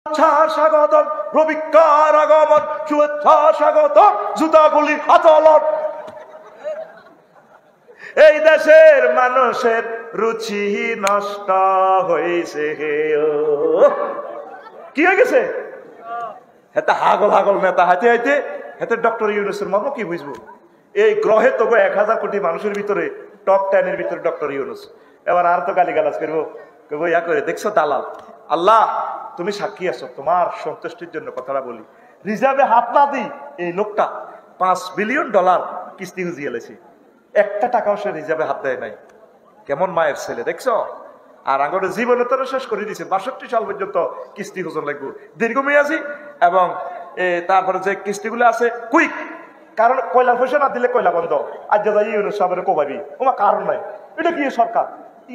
স্বাগতম রবিকার আগমন, শুভেচ্ছা স্বাগতম জুতাগুলি আদালত। এই দেশের মানুষের রুচি নষ্ট হয়েছে। কি হয়ে গেছে? হেতে হাগল হাগল নেতা হাতে হাইতে হেতে ডক্টর ইউনূসের মর্ম কি বুঝবো? এই গ্রহে তবু 1000 কোটি মানুষের ভিতরে টপ 10 এর ভিতরে ডক্টর ইউনূস। এবার আর তো গালিগালাজ করবো, কেবো ইয়া করে দেখছো দালাল। আল্লাহ তুমি সাক্ষী আছো, তোমার সন্তুষ্টির জন্য কথাটা বলি। রিজার্ভে হাত না দিই এই লোকটা $5 বিলিয়ন কিস্তি হুজিয়ে এলেছি, একটা টাকাও সে রিজার্ভে হাত দেয় নাই। কেমন মায়ের ছেলে দেখছো? আর আগরে জীবনে তো শেষ করে দিয়েছে। 62 সাল পর্যন্ত কিস্তি হুজন লাগবে দীর্ঘমেয়াদী, এবং তারপরে যে কিস্তিগুলো আছে কুইক, কারণ কয়লার পয়সা না দিলে কয়লা বন্ধ। আজ যাই ইউনুস সাহেবের কোবাবি ওমা কারণ নাই। এটা কি সরকার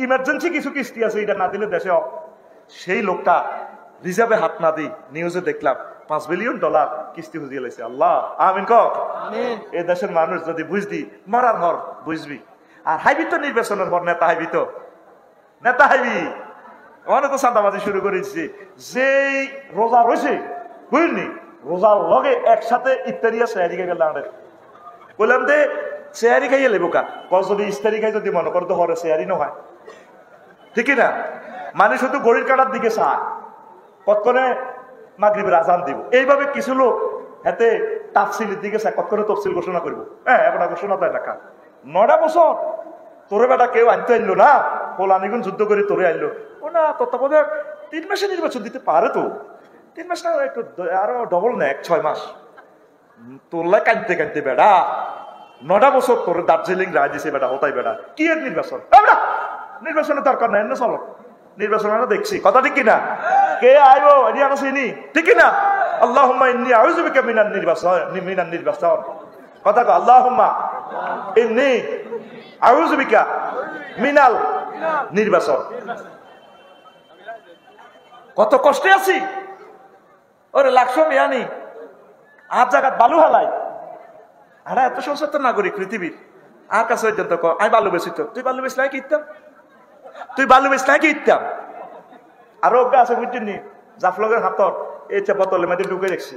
ইমার্জেন্সি কিছু কিস্তি আছে, এটা না দিলে দেশে সেই লোকটা রিজার্ভে হাত না দিই নিউজে দেখলাম $5 বিলিয়ন কিস্তি হুজিয়ে লাইছে। আল্লাহ আমিন ক। এই দেশের মানুষ যদি বুঝদি মরার হর বুঝবি। আর হাইবি তো নির্বাচনের পর নেতা হাইবি, তো নেতা হাইবি অনেক তো চাঁদাবাজি শুরু করেছি। যেই রোজা রয়েছে বুঝলি, রোজার লগে একসাথে ইফতারিয়া সেহারি খাই গেলাম। বললাম যে সেহারি খাইয়ে লেবো কা যদি ইফতারি খাই, যদি মনে করতো হরে সেহারি নয়, ঠিকই না? মানে শুধু ঘড়ির কাটার দিকে চায় কতক্ষণে মাগরিবের আজান দিব। এইভাবে কিছু লোক হাতে তাফসিলের দিকে চায় কতক্ষণে তফসিল ঘোষণা করবো। হ্যাঁ এখন ঘোষণা দেয় টাকা 9টা বছর তোরে বেটা কেউ আনতে আনলো না, পোলানিগুন যুদ্ধ করে তোরে আনলো ও না। তত্ত্বাবধায়ক 3 মাসে নির্বাচন দিতে পারে তো, 3 মাস না একটু আরো ডবল না 6 মাস। তোরলাই কাঁদতে কাঁদতে বেড়া 9টা বছর তোর দার্জিলিং রায় দিছে বেটা, হতাই বেড়া কি এর নির্বাচন? নির্বাচনের দরকার নাই, এমনি চলো নির্বাচন আমরা দেখছি। কথা ঠিক কিনা? কে আইবো এটি আমরা চিনি, ঠিক কিনা? আল্লাহুম্মা ইন্নী আউযু বিকা মিনান নির্বাচন। কথা কও আল্লাহুম্মা ইন্নী আউযু বিকা মিনাল নির্বাচন। কত কষ্টে আছি ওরে লাকশো মিয়ানি আর জায়গা বালু হালাই। আর এত সচেতন নাগরিক পৃথিবীর আর কাছে আমি বালু বেশি, তো তুই বালু বেশি কি ইত্যাম, তুই বালু বেশি কি ইত্যাম। আরো অজ্ঞা আছে বুঝছেন, জাফলগের হাতর এই বোতলের মধ্যে ঢুকে দেখছি,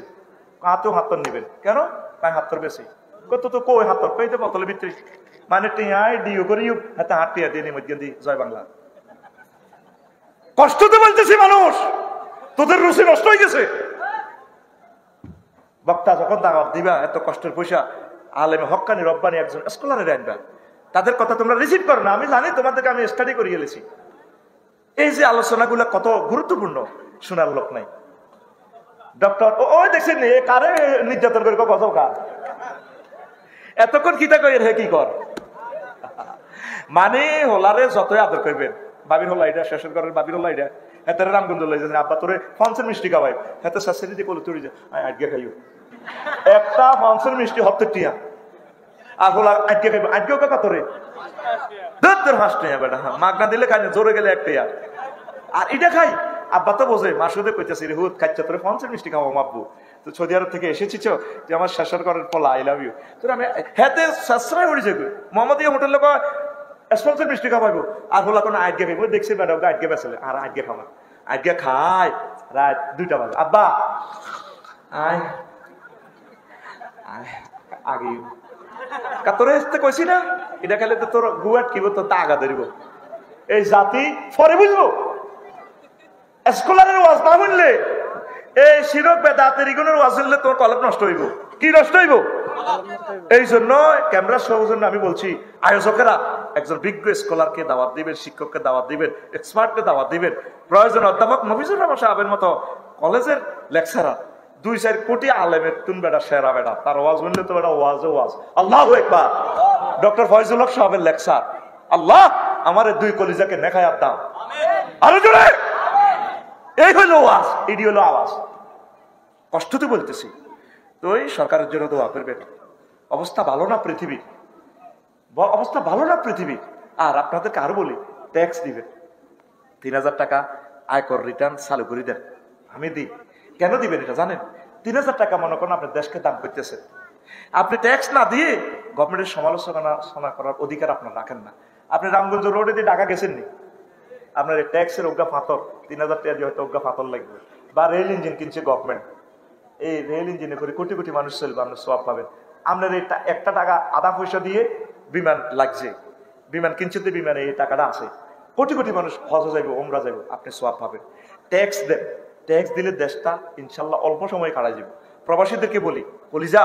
হাতেও হাতর নিবেন কেন? তাই হাতর বেশি কত তো কই হাতর কই বোতলের ভিতরে, মানে টিয়াই ডিও করিও হাতে হাত টিয়া দিয়ে মধ্যে দি জয় বাংলা। কষ্ট তো বলতেছি মানুষ, তোদের রুচি নষ্ট হয়ে গেছে। বক্তা যখন দাওয়াত দিবা এত কষ্টের পয়সা আলেমে হক্কানি রব্বানি একজন স্কলারের আনবা, তাদের কথা তোমরা রিসিভ করো না। আমি জানি তোমাদেরকে আমি স্টাডি করিয়ে গেছি। এই যে আলোচনাগুলো কত গুরুত্বপূর্ণ শোনার লোক নাই। ডক্টর ওই দেখছেন কারে নির্যাতন করে কত কার এতক্ষণ কিতা কই হে কি কর, মানে হোলারে যতই আদর করবেন। বাবির হল্লা এটা শেষের ঘরের বাবির হল্লা এটা হাতে রামগঞ্জ লই যাচ্ছেন আব্বা তোরে ফনসের মিষ্টি খাওয়াই হাতে শাশুড়ি দিয়ে কলে তুড়ি যা আটকে খাইও একটা ফনসের মিষ্টি হতে টিয়া আর হোলা আটকে খাইব আটকেও কাকা তোরে দত্তর হাস টিয়া বেটা মাগনা দিলে খাই না, জোরে গেলে একটা আর এটা খাই। আব্বা তো বোঝে মাসুদে কইতেছি রে হুদ খাইছা তোরে ফনসের মিষ্টি খাওয়া মাব্বু, তো সৌদি আরব থেকে এসেছিস তুই আমার শেষের ঘরের পলা আই লাভ ইউ। তোর আমি হাতে সাশ্রয় উড়ে যাবে মোহাম্মদ হোটেল লোক স্পন্সর মিষ্টি খাওয়াইবো আর হলা কোনো আটকে খাইব। দেখছি ম্যাডাম আটকে বেসলে আর আটকে খাওয়া আটকে খাই রাত 2টা বাজে। আব্বা আয় আগে তোরে আসতে কইছি না এটা খেলে তো তোর গুয়াট কিব তোর তা আগা ধরিব। এই জাতি পরে বুঝবো। স্কলারের ওয়াজ না বুঝলে এই শিরক বেদাতের ইগুনের ওয়াজ শুনলে তোর কলব নষ্ট হইব। কি নষ্ট হইব? এই জন্য ক্যামেরার সৌজন্য আমি বলছি আয়োজকেরা একজন বিজ্ঞ স্কলারকে দাওয়াত দিবেন, শিক্ষককে দাওয়াত দিবেন, এক্সপার্টকে দাওয়াত দিবেন। প্রয়োজন অধ্যাপক মফিজুর রহমান সাহেবের মতো কলেজের লেকচারার 2-4 কোটি আলেমের তুন বেটা সেরা বেটা, তার ওয়াজ শুনলে তো বেটা ওয়াজ। আল্লাহু আকবার। ডক্টর ফয়জুল হক সাহেবের লেকচার, আল্লাহ আমার 2 কলিজাকে নেখায়াত দাও আরো জোরে। এই হলো ওয়াজ, এটি হলো আওয়াজ। কষ্ট তো বলতেছি। তো এই সরকারের জন্য দোয়া করবেন। অবস্থা ভালো না পৃথিবীর, অবস্থা ভালো না পৃথিবীর। আর আপনাদেরকে আরো বলি ট্যাক্স দিবেন, 3000 টাকা আয়কর রিটার্ন চালু করে দেন। আমি দিই। কেন দিবেন এটা জানেন? 3000 টাকা মনে করেন আপনার দেশকে দান করতেছেন, আপনি ট্যাক্স না দিয়ে গভর্নমেন্টের সমালোচনা করার অধিকার আপনার রাখেন না। আপনি রামগঞ্জ রোডে দিয়ে ঢাকা গেছেন নি, আপনার ট্যাক্সের অজ্ঞা ফাতর 3000 টাকা দিয়ে হয়তো অজ্ঞা ফাতর লাগবে। বা রেল ইঞ্জিন কিনছে গভর্নমেন্ট, এই রেল ইঞ্জিনে করে কোটি কোটি মানুষ চলবে, আপনার সওয়াব পাবেন। আপনার এই একটা টাকা আধা পয়সা দিয়ে বিমান লাগছে, বিমান কিনছে, বিমানে এই টাকাটা আছে, কোটি কোটি মানুষ হজে যাইব, ওমরা যাইব, আপনি সওয়াব পাবেন। ট্যাক্স দেন, ট্যাক্স দিলে দেশটা ইনশাল্লাহ অল্প সময় কাটা যাব। প্রবাসীদেরকে বলি যা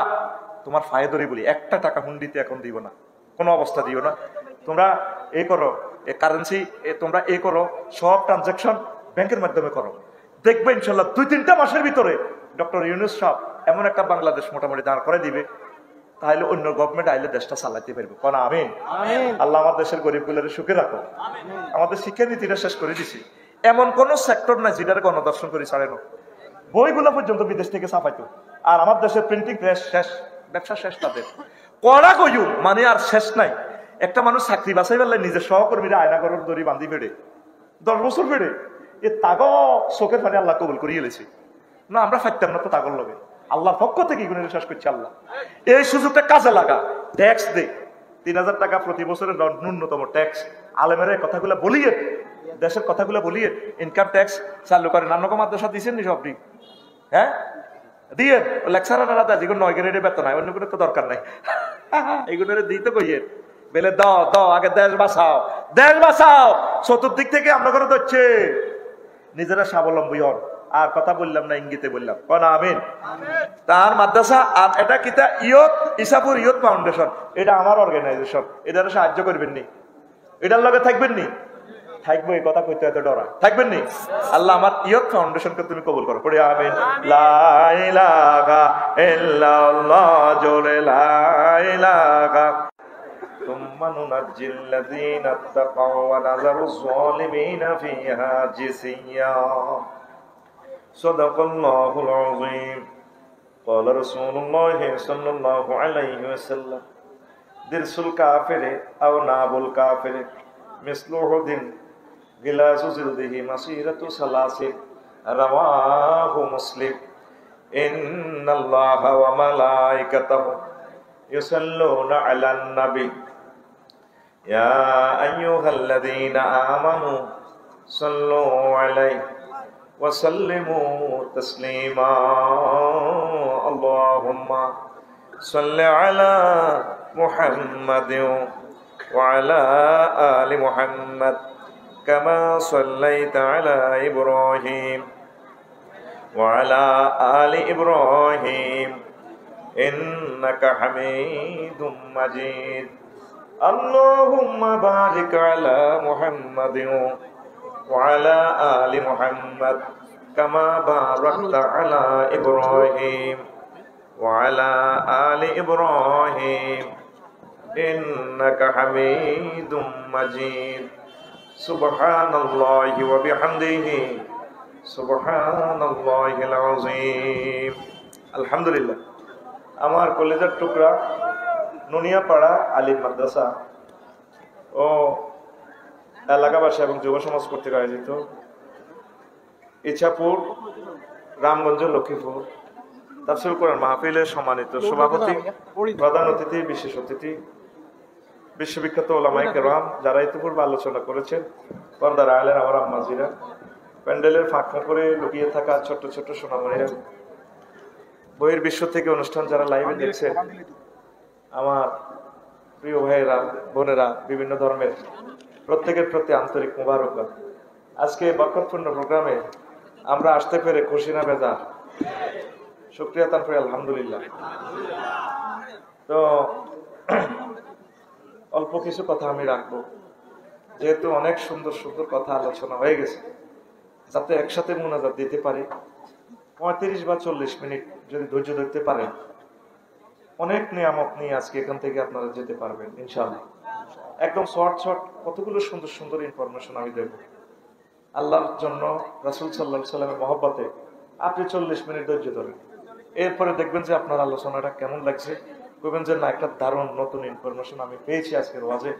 তোমার ফায়ে ধরে বলি, একটা টাকা হুন্ডিতে এখন দিব না, কোনো অবস্থা দিও না। তোমরা এই করো, কারেন্সি তোমরা এই করো, সব ট্রানজাকশন ব্যাংকের মাধ্যমে করো, দেখবে ইনশাল্লাহ 2-3টা মাসের ভিতরে ডক্টর ইউনূস সাহেব এমন একটা বাংলাদেশ মোটামুটি দাঁড় করে দিবে, তাহলে অন্য গভর্নমেন্ট আইলে দেশটা চালাতে পারবে। কোন আমিন। আল্লাহ আমার দেশের গরিবগুলোর সুখে রাখো। আমাদের শিক্ষানীতিটা শেষ করে দিছি, এমন কোন সেক্টর নাই যেটার গণদর্শন করে ছাড়েন, বইগুলো পর্যন্ত বিদেশ থেকে ছাপাইতো। আর আমার দেশের প্রিন্টিং প্রেস শেষ, ব্যবসা শেষ তাদের, কড়া কইও মানে আর শেষ নাই। একটা মানুষ চাকরি বাছাই পেলে নিজের সহকর্মীরা আয়নাগরের দড়ি বান্ধি ফেড়ে 10 বছর ফেড়ে, এ তাগ চোখের পানি আল্লাহ কবুল করিয়ে এলেছি না, আমরা ফাইতাম না তো তাগর লগে, আল্লাহর পক্ষ থেকে গুণের শেষ করছে আল্লাহ। এই সুযোগটা কাজে লাগা, ট্যাক্স দে, 3000 টাকা প্রতি বছরের ন্যূনতম ট্যাক্স। আলেমের কথাগুলো বলিয়ে, দেশের কথাগুলো বলিয়ে ইনকাম ট্যাক্স চালু করে। নান্নক মাদ্রাসা দিচ্ছেন নি সবটি, হ্যাঁ দিয়ে লেকচারাররা দা, যেগুলো 9 গ্রেডে বেতন হয়, অন্য কোনো তো দরকার নাই, এগুলো দিতে কইয়ে বেলে দাও আগে দেশ বাঁচাও, দেশ বাঁচাও। চতুর্দিক থেকে আমরা করে ধরছে, নিজেরা স্বাবলম্বী হন। আর কথা বললাম না, ইঙ্গিতে বললাম, কোন আমিন। তার মাদ্রাসা আর এটা কিতা ইসাপুর ইয়ত ফাউন্ডেশন, এটা আমার অর্গানাইজেশন, এটার সাহায্য করবেন নি, এটার লগে থাকবেন নি, থাকবো, এই কথা কইতে এত ডরা থাকবেন নি। আল্লাহ আমার ইয়ত ফাউন্ডেশনকে তুমি কবুল করো, পড়ে আমিন। লা ইলাহা ইল্লাল্লাহ, জোরে লা ইলাহা। থুম্মা নুনাজ্জিল্লাযীনা তাকাও ওয়া নাযারুয যালিমিনা ফিহা জিসিয়্যা। সাদাকাল্লাহুল আযীম। ক্বালা রাসূলুল্লাহ সাল্লাল্লাহু আলাইহি ওয়াসাল্লাম, দিরসুল কাফিরে আও নাবুল কাফিরে মিসলু হুদিন গিলাসু জিলদিহি মাসিরাতু সালাসি। রাওয়াহু মুসলিম। ইন্নাল্লাহা ওয়া মালাইকাতাহু ইউসাল্লুনা আলান নবী ইয়া আইয়ুহাল্লাযীনা আমানু সাল্লু আলাইহি ওয়া সাল্লিমু তাসলিমা। আল্লাহুম্মা সাল্লি আলা মুহাম্মাদিন ওয়া আলা আলি মুহাম্মাদ কামা সাল্লাইতা আলা ইব্রাহিম ওয়া আলা আলি ইব্রাহিম ইন্নাকা হামিদুম মাজিদ। আল্লাহুম্মা বারিক আলা মুহাম্মাদিন ওয়া আলা আলি মুহাম্মাদ কামা বারাকতা আলা ইব্রাহিম ওয়া আলা আলি ইব্রাহিম ইন্নাকা হামিদুম মাজিদ। সুবহানাল্লাহি ওয়া বিহামদিহি সুবহানাল্লাহিল আযীম। আলহামদুলিল্লাহ। আমার কলেজের টুকরা নুনিয়াপাড়া আলিম মাদ্রাসা ও এলাকাবাসী এবং যুব সমাজ কর্তৃক আয়োজিত ইছাপুর, রামগঞ্জ, লক্ষ্মীপুর তাফসীরুল কোরআন মাহফিলের সম্মানিত সভাপতি, প্রধান অতিথি, বিশেষ অতিথি, বিশ্ববিখ্যাত ওলামায়ে কেরাম যারা ইতিপূর্বে আলোচনা করেছেন, পর্দার আলের আমার আম্মাজিরা, প্যান্ডেলের ফাঁকা করে লুকিয়ে থাকা ছোট্ট ছোট্ট সোনামণিরা, বইয়ের বিশ্ব থেকে অনুষ্ঠান যারা লাইভে দেখছেন, আমার প্রিয় ভাইয়েরা, বোনেরা, বিভিন্ন ধর্মের প্রত্যেকের প্রতি আন্তরিক মোবারকবাদ। আজকে বরকতপূর্ণ প্রোগ্রামে আমরা আসতে পেরে খুশি না বেজার? শুকরিয়া তারপরে আলহামদুলিল্লাহ। তো অল্প কিছু কথা আমি রাখবো, যেহেতু অনেক সুন্দর সুন্দর কথা আলোচনা হয়ে গেছে, যাতে একসাথে মুনাজাত দিতে পারি। 35 বা 40 মিনিট যদি ধৈর্য ধরতে পারেন, অনেক নিয়ামত নিয়ে আজকে এখান থেকে আপনারা যেতে পারবেন ইনশাআল্লাহ। একদম শর্ট কতগুলো সুন্দর সুন্দর ইনফরমেশন আমি দেব আল্লাহর জন্য, রাসূল সাল্লাল্লাহু আলাইহি সাল্লামের মহব্বতে। আপনি 40 মিনিট ধৈর্য ধরেন, এরপরে দেখবেন যে আপনার আলোচনাটা কেমন লাগছে, বলবেন যে না, একটা দারুণ নতুন ইনফরমেশন আমি পেয়েছি আজকের ওয়াজে,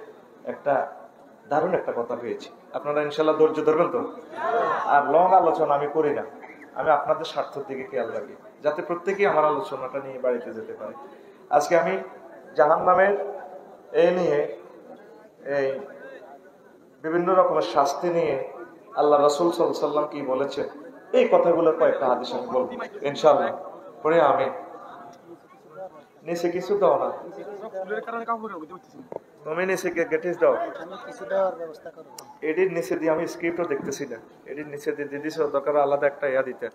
একটা দারুণ একটা কথা পেয়েছি। আপনারা ইনশাআল্লাহ ধৈর্য ধরবেন তো? আর লং আলোচনা আমি করি না, আমি আপনাদের স্বার্থের দিকে খেয়াল রাখি, যাতে প্রত্যেকেই আমার আলোচনাটা নিয়ে বাড়িতে যেতে পারে। আজকে আমি জাহান্নামের নিয়ে এই বিভিন্ন রকমের শাস্তি নিয়ে আল্লাহ রাসূল সাল্লাল্লাহু আলাইহি ওয়াসাল্লাম কি বলেছেন এই কথাগুলো কয়েকটা হাদিস আমি বলবো ইনশাআল্লাহ, পরে আমি নিচে কিছু দাও না, তুমি নিচে গেটিস দাও, এটির নিচে দিয়ে আমি স্ক্রিপ্টও দেখতেছি না, এটির নিচে দিয়ে দিদিস দরকার আলাদা একটা ইয়া দিতে।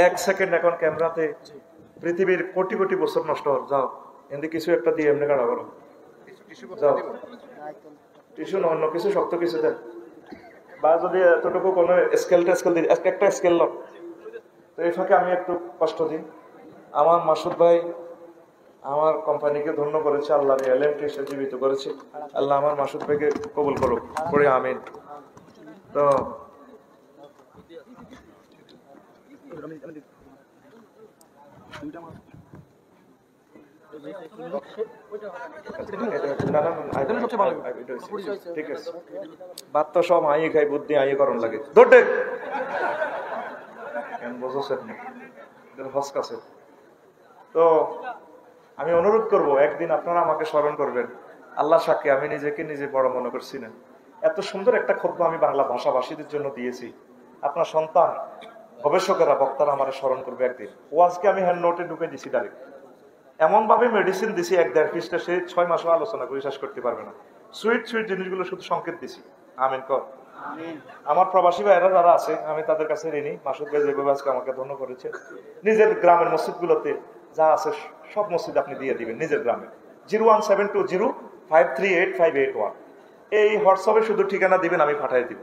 1 সেকেন্ড এখন ক্যামেরাতে পৃথিবীর কোটি কোটি বছর নষ্ট হল, যাও এমনি কিছু একটা দিয়ে এমনি কাটা করো, যাও টিস্যু না অন্য কিছু শক্ত কিছু দেন, বা যদি এতটুকু কোনো স্কেল দিয়ে একটা স্কেল লো। তো এই ফাঁকে আমি একটু কষ্ট দিই, আমার মাসুদ ভাই আমার কোম্পানিকে ধন্য করেছে, আল্লাহ এলএমটি সে জীবিত করেছে, আল্লাহ আমার মাসুদ ভাইকে কবুল করুক, পড়ে আমিন। তো ঠিক আছে, ভাত তো সব আই খাই, বুদ্ধি আই করণ লাগে, দৌড়ে হসকাছে। তো আমি অনুরোধ করব, একদিন আপনারা আমাকে স্মরণ করবেন, আল্লাহ সাক্ষী আমি নিজেকে নিজে বড় মনে করছি না, এত সুন্দর একটা খুতবা আমি বাংলা ভাষাভাষীদের জন্য দিয়েছি, আপনার সন্তান গবেষকেরা বক্তারা আমার স্মরণ করবে একদিন। ওয়াজকে আমি হ্যান্ড নোটে ঢুকে দিছি ডাইরেক্ট, এমন ভাবে মেডিসিন দিছি 1-1.5 পৃষ্ঠা, সে 6 মাসও আলোচনা করে শেষ করতে পারবে না। সুইট সুইট জিনিসগুলো শুধু সংকেত দিছি। আমিন কর। আমার প্রবাসী ভাইরা যারা আছে আমি তাদের কাছে ঋণী, মাসুদ ভাই যেভাবে আজকে আমাকে ধন্য করেছে, নিজের গ্রামের মসজিদগুলোতে যা আছে সব মসজিদ আপনি দিয়ে দিবেন নিজের গ্রামে। 01720538581 এই হোয়াটসঅ্যাপে শুধু ঠিকানা দিবেন, আমি পাঠিয়ে দিব,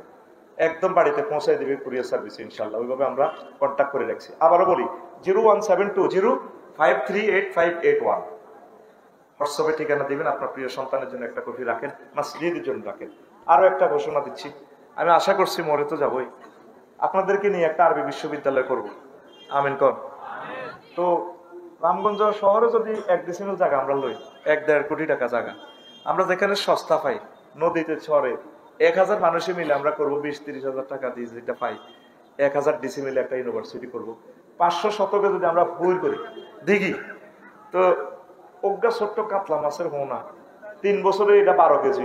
একদম বাড়িতে পৌঁছায় দিবে কুরিয়ার সার্ভিস ইনশাল্লাহ। ওইভাবে আমরা কন্ট্যাক্ট করে রাখছি। আবারও বলি 01720538581 হোয়াটসঅ্যাপে ঠিকানা দিবেন, আপনার প্রিয় সন্তানের জন্য একটা কপি রাখেন, মসজিদের জন্য রাখেন। আরো একটা ঘোষণা দিচ্ছি, আমি আশা করছি মরে তো যাবই, আপনাদেরকে নিয়ে একটা আরবি বিশ্ববিদ্যালয় করব। আমিন কর। তো রামগঞ্জ শহরে যদি 1 ডিসিমিল জায়গা আমরা লই, 1-1.5 কোটি টাকা জায়গা, আমরা যেখানে সস্তা পাই নদীতে ছড়ে 1000 মানুষে মিলে আমরা করবো 20-30 হাজার টাকা দিয়ে, যেটা পাই 1000 ডিসিমিলে একটা ইউনিভার্সিটি করব। 500 শতকে যদি আমরা ভুল করি দিঘি, তো অজ্ঞা ছোট্ট কাতলা মাছের হোনা 3 বছরে এটা 12 কেজি।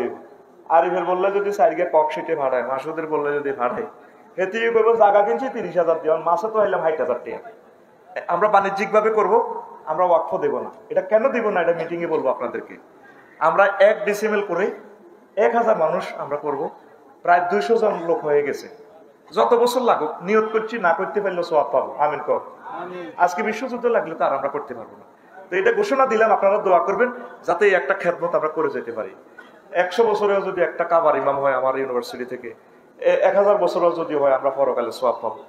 আরিফের বললে যদি 4 গে কক সিটে ভাড়ায়, মাসুদের বললে যদি ভাড়ায়, হেতে করবো জায়গা কিনছি 30,000 দিয়ে, মাছে তো হইলাম 60,000 টাকা। আমরা বাণিজ্যিক ভাবে করবো, আমরা ওয়াকফ দেব না। এটা কেন দিব না, এটা মিটিং এ বলবো আপনাদেরকে। আমরা 1 ডিসিমেল করে 1000 মানুষ আমরা করব, প্রায় 200 জন লোক হয়ে গেছে। যত বছর লাগুক নিয়ত করছি, না করতে পারলে সওয়াব পাবো। আমিন কর। আজকে বিশ্বযুদ্ধ লাগলে তো আর আমরা করতে পারবো না। তো এটা ঘোষণা দিলাম, আপনারা দোয়া করবেন যাতে এই একটা খেদমত আমরা করে যেতে পারি। 100 বছরেও যদি একটা কাবার ইমাম হয় আমার ইউনিভার্সিটি থেকে, 1000 বছরেও যদি হয়, আমরা পরকালে সওয়াব পাবো।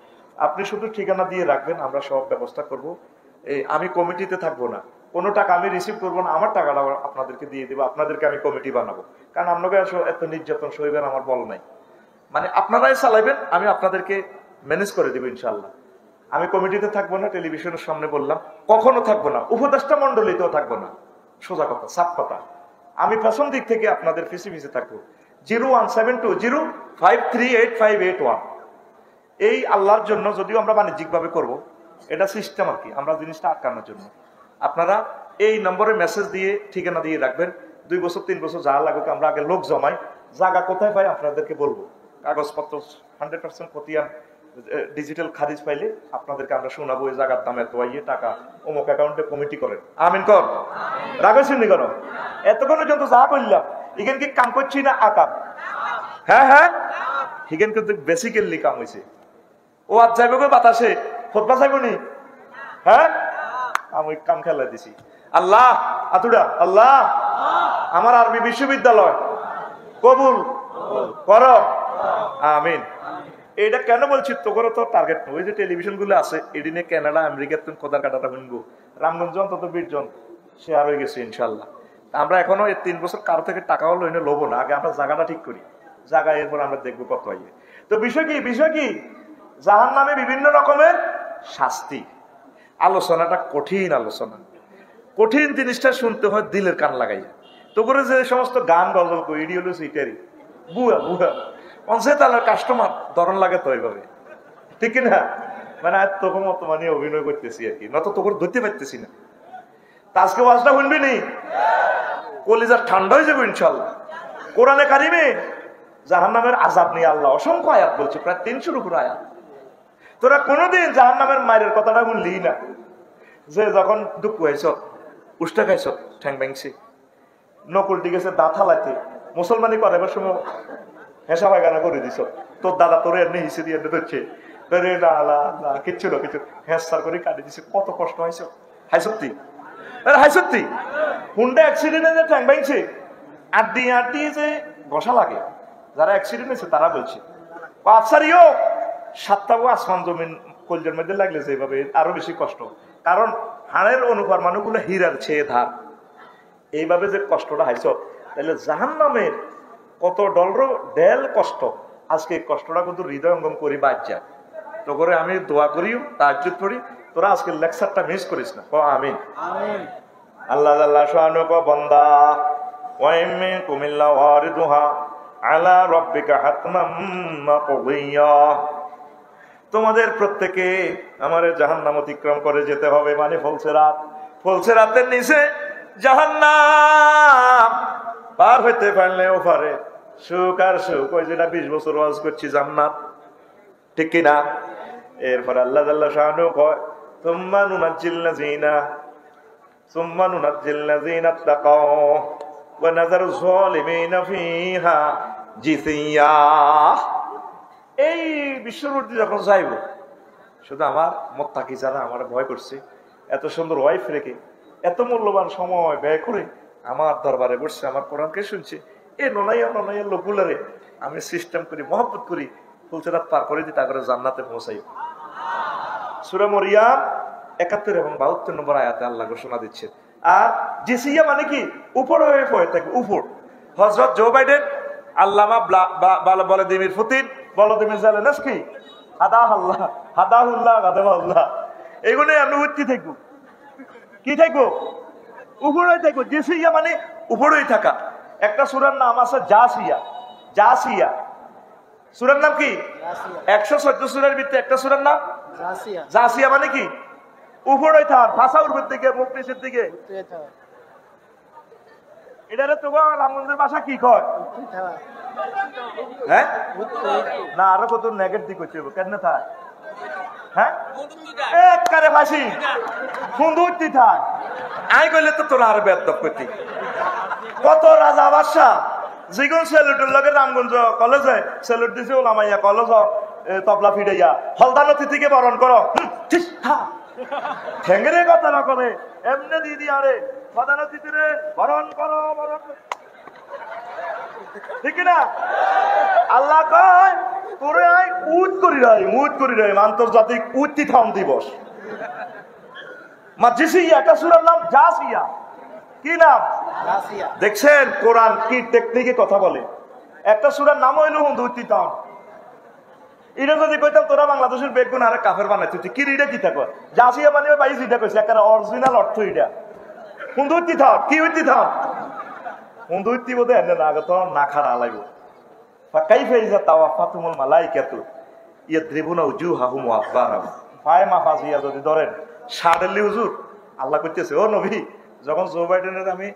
আপনি শুধু ঠিকানা দিয়ে রাখবেন, আমরা সব ব্যবস্থা করব। আমি কমিটিতে থাকবো না, কোনো টাকা আমি রিসিভ করবো না, আমার টাকাটা আপনাদেরকে দিয়ে দেবো, আপনাদেরকে আমি কমিটি বানাবো। কারণ আপনাকে এত নির্যাতন সইবেন আমার বল নাই, মানে আপনারাই চালাইবেন, আমি আপনাদেরকে ম্যানেজ করে দেবো ইনশাল্লাহ। আমি কমিটিতে থাকবো না, টেলিভিশনের সামনে বললাম, কখনো থাকবো না, উপদেষ্টা মন্ডলীতেও থাকবো না, সোজা কথা, সাফ কথা। আমি পেছন দিক থেকে আপনাদের ফিসি থাকবো। 01720538581 এই আল্লাহর জন্য, যদিও আমরা বাণিজ্যিক ভাবে করবো, এটা সিস্টেম আর কি, আমরা জিনিসটা আটকানোর জন্য। আপনারা এই নম্বরে মেসেজ দিয়ে ঠিকানা দিয়ে রাখবেন। 2 বছর 3 বছর যা লাগুক, আমরা আগে লোক জমাই, জায়গা কোথায় পাই আপনাদেরকে বলবো, কাগজপত্র 100% খতিয়ান ডিজিটাল খারিজ পাইলে আপনাদেরকে আমরা শোনাবো, এই জায়গার দাম এত, টাকা অমুক অ্যাকাউন্টে কমিটি করেন। আমিন কর। রাগেছেন কেন? এতক্ষণ পর্যন্ত যা করলাম, এখানে কি কাম করছি না আকাম? হ্যাঁ হ্যাঁ, এখানে কিন্তু বেসিক্যালি কাম হয়েছে। ও আজ যাইবে বাতাসে ফোটবা চাইবনি, হ্যাঁ আমি কাম খেলা দিছি। আল্লাহ আতুডা, আল্লাহ আমার আরবি বিশ্ববিদ্যালয় কবুল করো। আমিন। এটা কেন বলছি, তোর তো টার্গেট ওই যে টেলিভিশন গুলো আছে, এদিনে কানাডা আমেরিকার তুমি কোদার কাটাটা শুনবো, রামগঞ্জ অন্তত 20 জন শেয়ার হয়ে গেছে ইনশাল্লাহ। আমরা এখনো এই 3 বছর কারো থেকে টাকাও লইনে লোবো না, আগে আমরা জায়গাটা ঠিক করি, জায়গা এরপর আমরা দেখবো কত আইয়ে। তো বিষয় কি জাহান নামে বিভিন্ন রকমের শাস্তি। আলোচনাটা কঠিন আলোচনা, কঠিন জিনিসটা শুনতে হয় দিলের কান লাগাইয়া। তো করে যে সমস্ত গান গজল করি, ইডিওলজি ইটারি বুয়া বুয়া অনসে তাহলে কাস্টমার ধরন লাগে তো এইভাবে, ঠিক না? মানে আর তোকে মতো মানে অভিনয় করতেছি আর কি, নত তোকে ধরতে পারতেছি না। তা আজকে ওয়াজটা শুনবি নি, কলিজা ঠান্ডা হয়ে যাবে ইনশাল্লাহ। কোরআনে কারিমে জাহান্নামের আযাব নিয়ে আল্লাহ অসংখ্য আয়াত বলছে, প্রায় 300-র উপর আয়াত। তোরা কোনোদিন জাহান্নামের মায়ের কথাটা বললি না, যে যখন দুঃখ হয়েছ, উষ্টা খাইছ, ঠ্যাং ব্যাংছি, নকুলটি গেছে দাঁত হালাইতে, মুসলমানি করাবার সময় হেসা বাগানা করে দিছ, তোর দাদা তোর এমনি হিসে দিয়ে ধরছে, কিচ্ছু না কিছু হেসার করে কাটি দিছে, কত কষ্ট হয়েছ। হাই সত্যি, হাই সত্যি, হুন্ডা অ্যাক্সিডেন্টে ঠ্যাং ব্যাংছে, আড্ডি আড্ডি যে ঘষা লাগে, যারা অ্যাক্সিডেন্ট হয়েছে তারা বলছে আফসারিও সাতটাও আসমান জমিন কলজের মধ্যে লাগলে যেভাবে আরো বেশি কষ্ট, কারণ হাড়ের অনুপরমাণুগুলো হীরার ছেয়ে ধার, এইভাবে যে কষ্টটা হাইছ, তাহলে জাহান্নামের কত ডেল কষ্ট, আজকে এই কষ্টটা কিন্তু হৃদয়ঙ্গম করি বাদ যা। তো করে আমি দোয়া করিও, তাহাজ্জুদ পড়ি, তোরা আজকে লেকচারটা মিস করিস না, আমিন। আল্লাহ আল্লাহ শানু কো বান্দা ওয়াইমে কুমিল্লা ওয়ারিদুহা আলা রাব্বিকা হাতমাম মাকদিয়া, তোমাদের প্রত্যেকে আমার জাহান্নাম অতিক্রম করে যেতে হবে, মানে ফলসেরাতের নিচে জাহান্নাম পার হইতে পারলে ওপারে সুখ আর সুখ, ওই যেটা 20 বছর ওয়াজ করছি জান্নাত, ঠিক কিনা? এরপর আল্লাহ জাল্লা শানু কয় সুম্মা নুনাজ্জিল লাযিনা তাকাও ওয়া নাযারু যালিমিনা ফিহা জিসিয়া। এই বিশ্বরূপটি যখন যাইব, শুধু আমার মুত্তাকি যারা আমার ভয় করছে, এত সুন্দর ওয়াইফ রেখে এত মূল্যবান সময় ব্যয় করে আমার দরবারে বসছে, আমার কোরআনকে শুনছে, এই ননাইয়া লোকগুলারে আমি সিস্টেম করি, মহব্বত করি, ফুলসেরাত পার করে দিই, তারপরে জান্নাতে পৌঁছাই। সূরা মরিয়ম 71 এবং 72 নম্বর আয়াতে আল্লাহ ঘোষণা দিচ্ছেন। আর জিসিয়া মানে কি? উপর হয়ে থাকে, উপর। হযরত জো বাইডেন, আল্লামা ভলাদিমির পুতিন, ভলোদিমির জেলেনস্কি, হাদাহুল্লাহ, এগুলো আমি উঠতে থাকবো, কি থাকবো? উপরেই থাকবো। জিসিয়া মানে উপরেই থাকা। একটা সূরার নাম আছে জাসিয়া। সূরার নাম কি? 114 সূরার ভিতরে একটা সূরার নাম জাসিয়া, মানে কি? উপরে থাক, ভাষা উর্বের দিকে, মুখ নিচের দিকে। এটারে তোমার রামগঞ্জের ভাষা কি কয়? হ্যাঁ না, আরো কত নেগেটিভ হচ্ছে, কেন থাক? হ্যাঁ একবারে ফাঁসি সুন্দরটি থাক। আই কইলে তো তোরা আর বেদব করতি। কত রাজা বাদশা যেগুন সেলুটের লগে রামগঞ্জ কলেজে সেলুট দিছে, ওলামাইয়া কলেজ তবলা ফিরাইয়া হলদার অতিথিকে বরণ করো, ঠেঙ্গেরে কথা না করে এমনি দিদি, আরে প্রধান অতিথিরে বরণ করো, ঠিক না? আল্লাহ কয় তোরে আই উট করি রাই আন্তর্জাতিক উত্থিতম দিবস। জিসিয়া, একটা সূরার নাম জাসিয়া। কি নাম? দেখছেন কোরআন কি টেকনিকে কথা বলে। একটা সূরার নাম হইল উত্থিতম। এটা যদি কইতাম তোরা বাংলাদেশের বেগুন আরে কাফের বানাইতে, কি রিডা কি থাকো? জাসিয়া মানে ভাই যেটা কইছে একটা অরিজিনাল অর্থ, এটা উত্থিতম। কি উত্থিতম? উন্দি বোধ হয় না আগত না খারা লাগবে। কাইফা ইযা তাওয়াফাতুমুল মালাইকাতু ইয়াদরিবুনা উজুহাহুম ওয়া আদবারহুম, পায়ে মাফাজিয়া যদি ধরেন সাড়েলি হুজুর, আল্লাহ কইতেছে ও নবী, যখন জো বাইডেনের আমি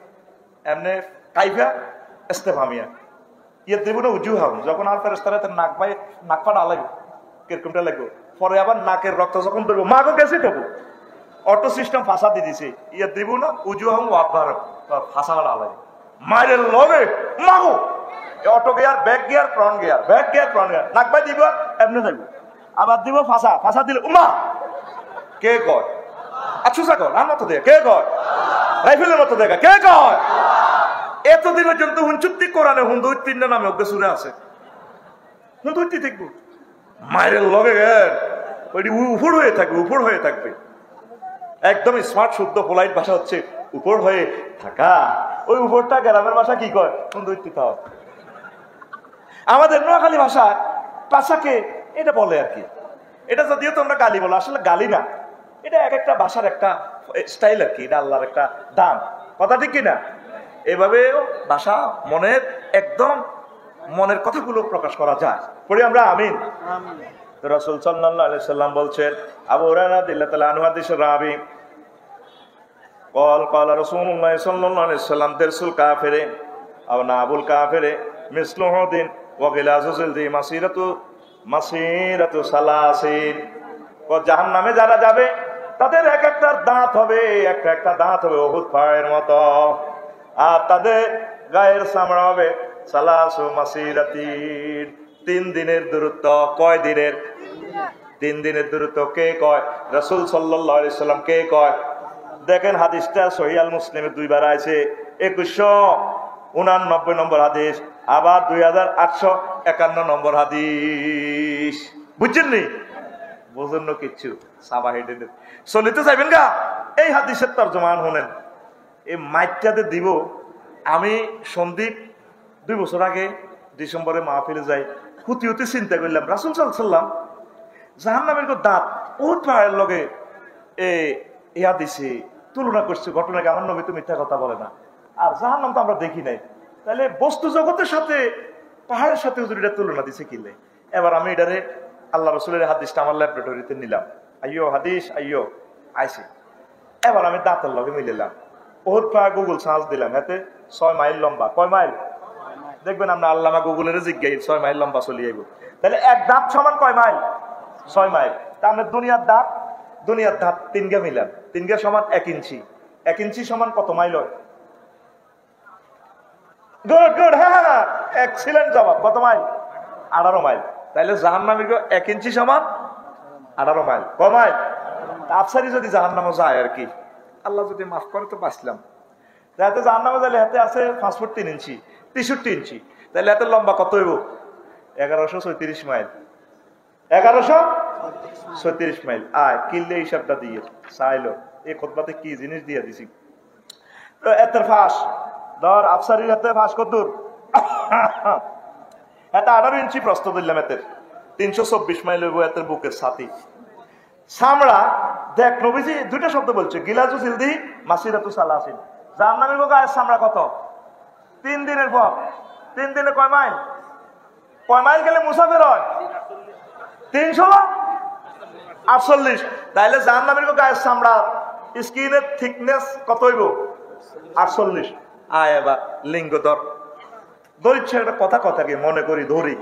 এমনি কাইফা ইস্তেফামিয়া ইয়াদরিবুনা উজুহাহুম, যখন আর ফেরেশতারা তার নাক ফাটা লাগবে, কিরকমটা লাগবে, পরে আবার নাকের রক্ত যখন ধরবো, মাগো গেছে তবু অটো সিস্টেম ফাঁসা দিয়ে দিছে, ইয়াদরিবুনা উজুহাহুম ওয়া আদবারহুম, ফাঁসা ফাটা লাগবে, মায়ের লগে মাগো auto gear, back gear, front gear, back gear, front gear, নাক বাই দিব এমনি থাকবো, আবার দিব ফাঁসা দিলে উমা। কে কয়? আচ্ছা কর আর মতো দেয়, কে কয়? রাইফেলের মতো দেখা, কে কয়? এতদিন পর্যন্ত হুঞ্চুত্তি কোরআনে হুন্দুত্তির নামে ওকে শুনে আছে, হুন্দুত্তি দেখবো মায়ের লগে ওইটি উপর হয়ে থাকবে। একদম স্মার্ট শুদ্ধ পোলাইট ভাষা হচ্ছে উপর হয়ে থাকা। ওই উপরটা গ্রামের ভাষা কি কয়? হুন্দুত্তি থাও। আমাদের নোয়াখালী ভাষা পাশাকে এটা বলে আর কি। এটা যদিও তোমরা গালি বলো, আসলে গালি না, এটা এক একটা ভাষার একটা স্টাইল আর কি, এটা আল্লাহর একটা দান, কথা ঠিক কিনা? এভাবে ভাষা মনের একদম মনের কথাগুলো প্রকাশ করা যায়। পড়ি আমরা আমিন। রাসূল সাল্লাল্লাহু আলাইহি সাল্লাম বলছেন, আবু হুরায়রা রাদিয়াল্লাহু তাআলা আনহু হাদিসের রাবী, قال رسول الله صلى الله عليه وسلم درس الكافر او ناب الكافر مثل هدين وغلاظ جلد مسيرة سلاسل জাহান্নামে যারা যাবে তাদের এক একটা দাঁত হবে, একটা দাঁত হবে উহুদ পাহাড়ের মতো, আর তাদের গায়ের চামড়া হবে সালাসু মাসিরাতিন, 3 দিনের দূরত্ব। কয় দিনের? 3 দিনের দূরত্ব। কে কয়? রাসূল সাল্লাল্লাহু আলাইহি সাল্লাম। কে কয়? দেখেন হাদিসটা সহিহ আল মুসলিমে 2 বার আছে, 2189 নম্বর হাদিস, আবার 2851 নম্বর হাদিস। বুঝছেন নি? বুঝুন না কিচ্ছু, সাবা হেডে চলিতে চাইবেন গা। এই হাদিসের তর্জমান শুনেন। এই মাইকটাতে দিব। আমি সন্দীপ 2 বছর আগে ডিসেম্বরে মাহফিলে যাই, হুতি হুতি চিন্তা করলাম রাসূল সাল্লাল্লাহু আলাইহি সাল্লাম জাহান্নামের দাঁত উহুদ পাহাড়ের লগে ইয়া দিছে, তুলনা করছে। ঘটনাকে আমার নবী তো মিথ্যা কথা বলে না, আর জাহান্নাম তো আমরা দেখি নাই, তাহলে বস্তু জগতের সাথে পাহাড়ের সাথে হুজুর এটা তুলনা দিছে কিলে। এবার আমি এটারে আল্লাহ রসুলের হাদিসটা আমার ল্যাবরেটরিতে নিলাম, আইয়ো হাদিস আইয়ো আইসি। এবার আমি দাঁতের লগে মিলাম, উহুদ পাহাড় গুগল সার্চ দিলাম, এতে 6 মাইল লম্বা। কয় মাইল? দেখবেন আমরা আল্লামা গুগলের জিজ্ঞাই 6 মাইল লম্বা চলে যাইব। তাহলে এক দাঁত সমান কয় মাইল? 6 মাইল। তা আমরা দুনিয়ার দাঁত 3 গা মিলাম, 3 গা সমান 1 ইঞ্চি। 1 ইঞ্চি সমান কত মাইল হয়? গুড গুড, হ্যাঁ এক্সিলেন্ট জবাব। কত মাইল? 18 মাইল। তাইলে জাহান্নামে 1 ইঞ্চি সমান 18 মাইল। কয় মাইল? আফসারি যদি জাহান্নামে যায় আর কি, আল্লাহ যদি মাফ করে তো বাঁচলাম। যাতে জাহান্নামে যাইলে হাতে আছে 5 ফুট 3 ইঞ্চি, 63 ইঞ্চি। তাহলে এত লম্বা কত হইব? 1134 মাইল। 1134 মাইল। আয় কিনলে হিসাবটা দিয়ে চাইলো এই খুতবাতে কি জিনিস দিয়ে দিছি। তো এতের ফাঁস ধর আফসারির হাতে ফাঁস কত দূর? এটা 18 ইঞ্চি প্রস্থ দিলাম। এতের 324 মাইল হইব এতের বুকের সাথী। চামড়া দেখ নবীজি 2টা শব্দ বলছে, গিলাজু সিলদি মাসিরাতু সালাসিন। জাহান্নামের গায়ের চামড়া কত? 3 দিনের পর। 3 দিনে কয় মাইল? কয় মাইল গেলে মুসাফির হয়? 348। তাইলে জাহান্নামের গায়ের চামড়া স্কিনের থিকনেস কত হইব? 48। আয় এবার লিঙ্গ ধর। ধরিচ্ছে একটা কথা কি মনে করি ধরি।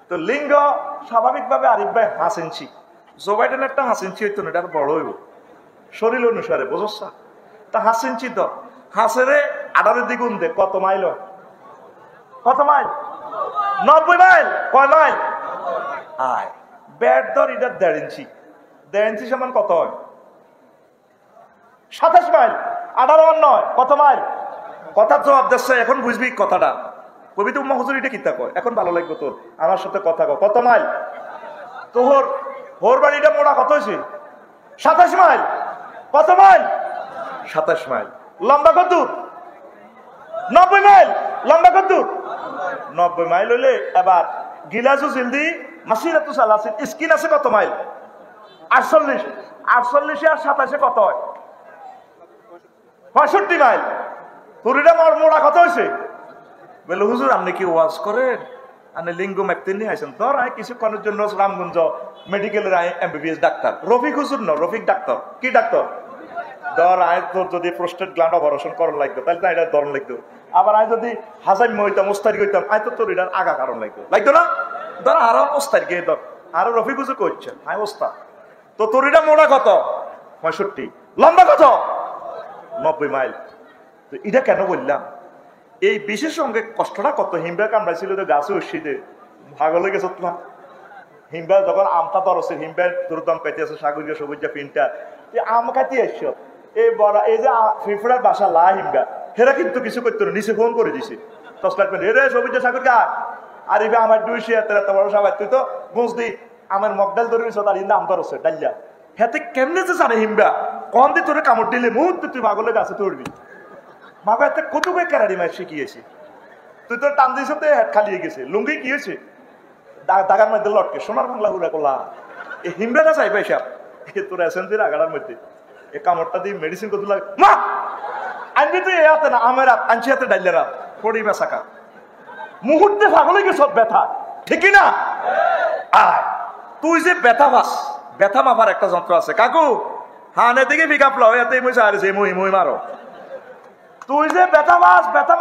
তো লিঙ্গ স্বাভাবিকভাবে আরিফ ভাই 5 ইঞ্চি, জো বাইডেন একটা 5 ইঞ্চি হইতো না, এটা বড় হইব শরীর অনুসারে, বুঝছ? তা 5 ইঞ্চি তো হাসেরে 18 দ্বিগুণ দে, কত মাইল? কত মাইল? 90 মাইল। কয় মাইল? আয় ব্যাট ধর, এটা 1.5 ইঞ্চি। 1.5 ইঞ্চি সমান কত হয়? 27 মাইল। 18 আর 9 কত মাইল? কথার জবাব দিচ্ছে, এখন বুঝবি কথাটা। কবিতা উম্মা হুজুর এটা কিতা কয়, এখন ভালো লাগবে তোর, আমার সাথে কথা কয়। কত মাইল? তোর হোর বাড়িটা মোড়া কত হয়েছে? 27 মাইল। কত মাইল? 27 মাইল। লম্বা কত? 90 মাইল। লম্বা কত? 90 মাইল হইলে এবার গিলাজু জিলদি মাসিরাতু সালাসিন, স্কিন আছে কত মাইল? 48। 48 আর 27 কত হয়? 65 মাইল। পুরিটা মোড়া কত হয়েছে? বলে হুজুর আপনি কি ওয়াজ করেন? আপনি লিঙ্গ ম্যাপতে নিয়ে আসেন। ধর আয় কিছুক্ষণের জন্য রামগঞ্জ মেডিকেলের এমবিবিএস ডাক্তার রফিক হুজুর ন, রফিক ডাক্তার। কি ডাক্তার? ধর আয় তোর যদি প্রোস্টেট গ্ল্যান্ড অপারেশন করার লাগতো তাহলে তো এটা ধরন লাগতো। আবার আয় যদি হাজার হইতাম ওস্তারি হইতাম, আয় তো তোর এটার আগা কারণ লাগতো না? ধর আরো ওস্তারি গিয়ে ধর আরো রফিক হুজুর করছে, আয় ওস্তাদ। তো তোর এটা মোড়া কত? 65। লম্বা কত? 90 মাইল। তো এটা কেন বললাম? এই বিশেষ সঙ্গে কষ্টটা কত। হিমবা কামড়াইছিল তো গাছে উঠিতে ভাগলে গেছে তোমার। হিমবা যখন আমটা তরছে, হিমবা দুর্দাম পাইতে আছে সাগরীয় সবুজ পিনটা আম খাইতে আসছ। এই বড় এই যে ফিফড়ার বাসা লা হিমবা, হেরা কিন্তু কিছু করতো না, নিচে ফোন করে দিছে টসলাইট পেন, রে সবুজ সাগর গা আর এবার আমার 200 এত বড় সবাই তুই তো বুঝ দি আমার মগডাল ধরবি তার ইন্দা আম তরছে ডাইলা। হেতে কেমনে যে জানে হিমবা কম দি তোরে কামড় দিলে মুহূর্তে তুই ভাগলে গাছে তুলবি। মাগো এত কত বে ক্যারারি মাছ শিখিয়েছি, তুই তো টান দিয়েছ তো হেড খালিয়ে গেছে। লুঙ্গি কি হয়েছে? দাগার মধ্যে লটকে সোনার বাংলা হুড়া করলা। এই হিমড়াটা চাই পয়সা তোর এসেন্সির আগাড়ার মধ্যে এই কামড়টা দিয়ে মেডিসিন করতে লাগে। মা আনবি তুই হাতে না আমার আনছি হাতে ডাইলেরা পড়ি বেসাকা মুহূর্তে পাগলে গেছ ব্যথা, ঠিকই না? আয় তুই যে ব্যথা পাস, ব্যথা মাপার একটা যন্ত্র আছে কাকু। হানে থেকে পিক আপ লাও এতে মই সারছে মই মই মারো। তুই যে ব্যথা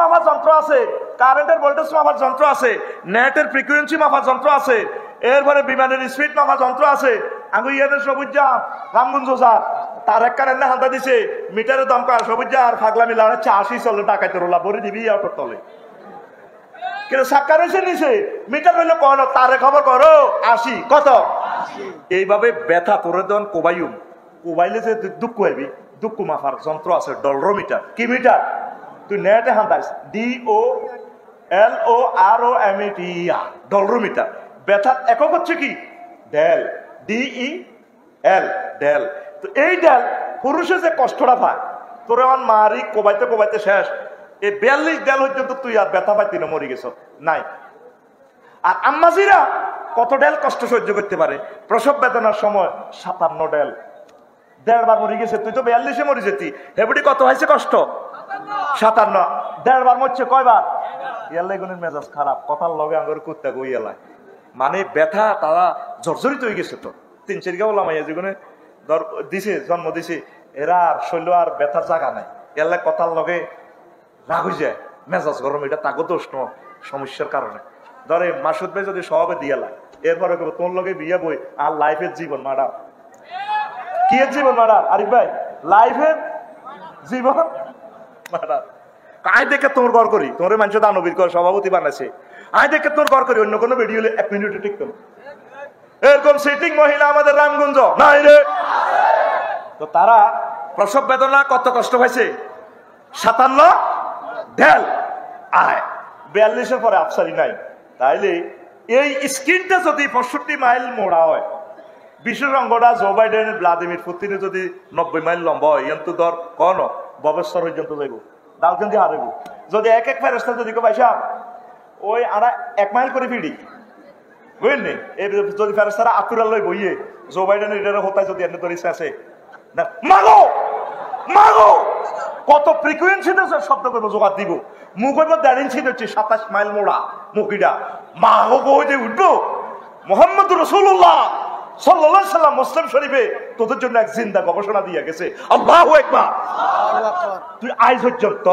মাপার যন্ত্র আছে, কারেন্টের ভোল্টেজ মাপার যন্ত্র আছে, নেটের ফ্রিকোয়েন্সি মাপার যন্ত্র আছে, এরপরে বিমানের স্পিড মাপার যন্ত্র আছে, আঙ্গু ইয়াদের সবুজ যা রামগঞ্জ স্যার তার এক কারণে হালতা দিছে মিটারের দাম কার সবুজ যা আর ফাগলা মিলা 80 চলে টাকাতে রোলা ভরে দিবি অটোর তলে কিন্তু সাক্কার এসে নিছে মিটার হইলো কোন তারে খবর করো 80 কত এইভাবে ব্যথা তোরে দন কোবাইম কোবাইলে যে দুঃখ হইবি দুঃখ মাফার যন্ত্র আছে ডলরোমিটার কি মিটার তুই নেটে হান্তাইস DOLOROMETER ডলরোমিটার ব্যথা একক হচ্ছে কি ডেল DEL ডেল তো এই ডেল পুরুষের যে কষ্টটা পায় তোর আমার মারি কোবাইতে কোবাইতে শেষ এই 42 ডেল পর্যন্ত তুই আর ব্যথা পাইতি না মরি গেছ নাই আর আম্মাজিরা কত ডেল কষ্ট সহ্য করতে পারে প্রসব বেদনার সময় 57 ডেল 1.5 বার মরে গেছে তুই তো 42-এ মরে যেতি হেবুটি কত হয়েছে কষ্ট 57 1.5 বার মরছে কয়বার ইয়াল্লাই গুনের মেজাজ খারাপ কথার লগে আঙ্গুর কুত্তা গইয়ালায় মানে ব্যথা তারা জর্জরিত হয়ে গেছে তো 3-4 গাওলা মাইয়া জীবনে ধর দিছে জন্ম দিছে এরা আর শৈল আর ব্যথার জায়গা নাই ইয়াল্লাই কথার লগে রাগ হয়ে যায় মেজাজ গরম এটা তাকে দোষ ন সমস্যার কারণে ধরে মাসুদ ভাই যদি স্বভাবে দিয়ালা এরপরে তোর লগে বিয়ে বই আর লাইফের জীবন মারা কি এর জীবন মারা আরিফ ভাই লাইফের জীবন মারা আয় দেখে তোর ঘর করি তোর মানুষ দানবীর কর সভাপতি বানাইছে আয় দেখে তোর ঘর করি অন্য কোনো ভিডিও 1 মিনিটে ঠিক করো এরকম সিটিং মহিলা আমাদের রামগঞ্জ নাই রে তো তারা প্রসব বেদনা কত কষ্ট হয়েছে 57 ঢেল আয় 42-এর পরে আফসারি নাই তাইলে এই স্ক্রিনটা যদি 65 মাইল মোড়া হয় বিশেষ অঙ্গটা জো বাইডেন ভ্লাদিমির পুতিনের যদি 90 মাইল লম্বা হয় এন তো ধর কন ববেশ্বর পর্যন্ত যাইব দালকেন দিয়ে হারাইব যদি এক এক ফেরস্তা যদি পয়সা ওই আড়া 1 মাইল করে ফিরি বুঝলেন এই যদি ফেরস্তারা আতুরাল লই বইয়ে জো বাইডেনের এটার হতায় যদি এনে ধরিস আছে না মাগো মাগো কত ফ্রিকুয়েন্সিতে শব্দ করবো জোগাড় দিব মুখ হইব 1.5 ইঞ্চি হচ্ছে 27 মাইল মোড়া মুখিটা মাগো কইতে উঠবো মোহাম্মদ রাসূলুল্লাহ সাল্লাল্লাহু আলাইহি সাল্লাম মুসলিম শরীফে তোদের জন্য এক জিন্দা গবেষণা দিয়ে গেছে আল্লাহু আকবার তুই আজ পর্যন্ত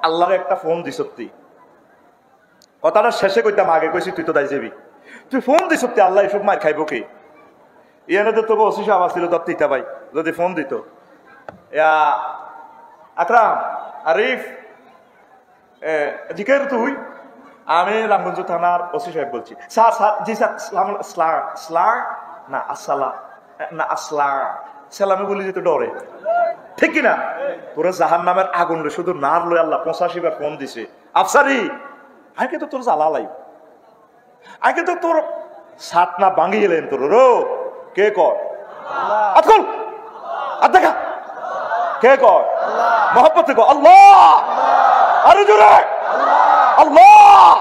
আল্লাহর একটা ফোন দিছতি কথাটা শেষে কইতাম আগে কইছি তুই তো দাই যাবি তুই ফোন দিছতি আল্লাহ এসব মার খাইব কি ইয়ানে তো তোকে ওসি সাহেব আসছিল দত্তিতা ভাই যদি ফোন দিত আকরাম আরিফ জিকের তুই আমি রামগঞ্জ থানার ওসি সাহেব বলছি স্যার স্যার জি স্যার না আসসালা না আসলা সালামে বলি যেতে ডরে ঠিক কিনা তোরা জাহান নামের আগুন রে শুধু নার লই আল্লাহ 85 বার ফোন দিছে আফসারি আগে তো তোর জ্বালা লাই আগে তো তোর সাত না ভাঙি এলেন তোর রো কে কর আতকল দেখা কে কর মহব্বত কর আল্লাহ আরে জোরে আল্লাহ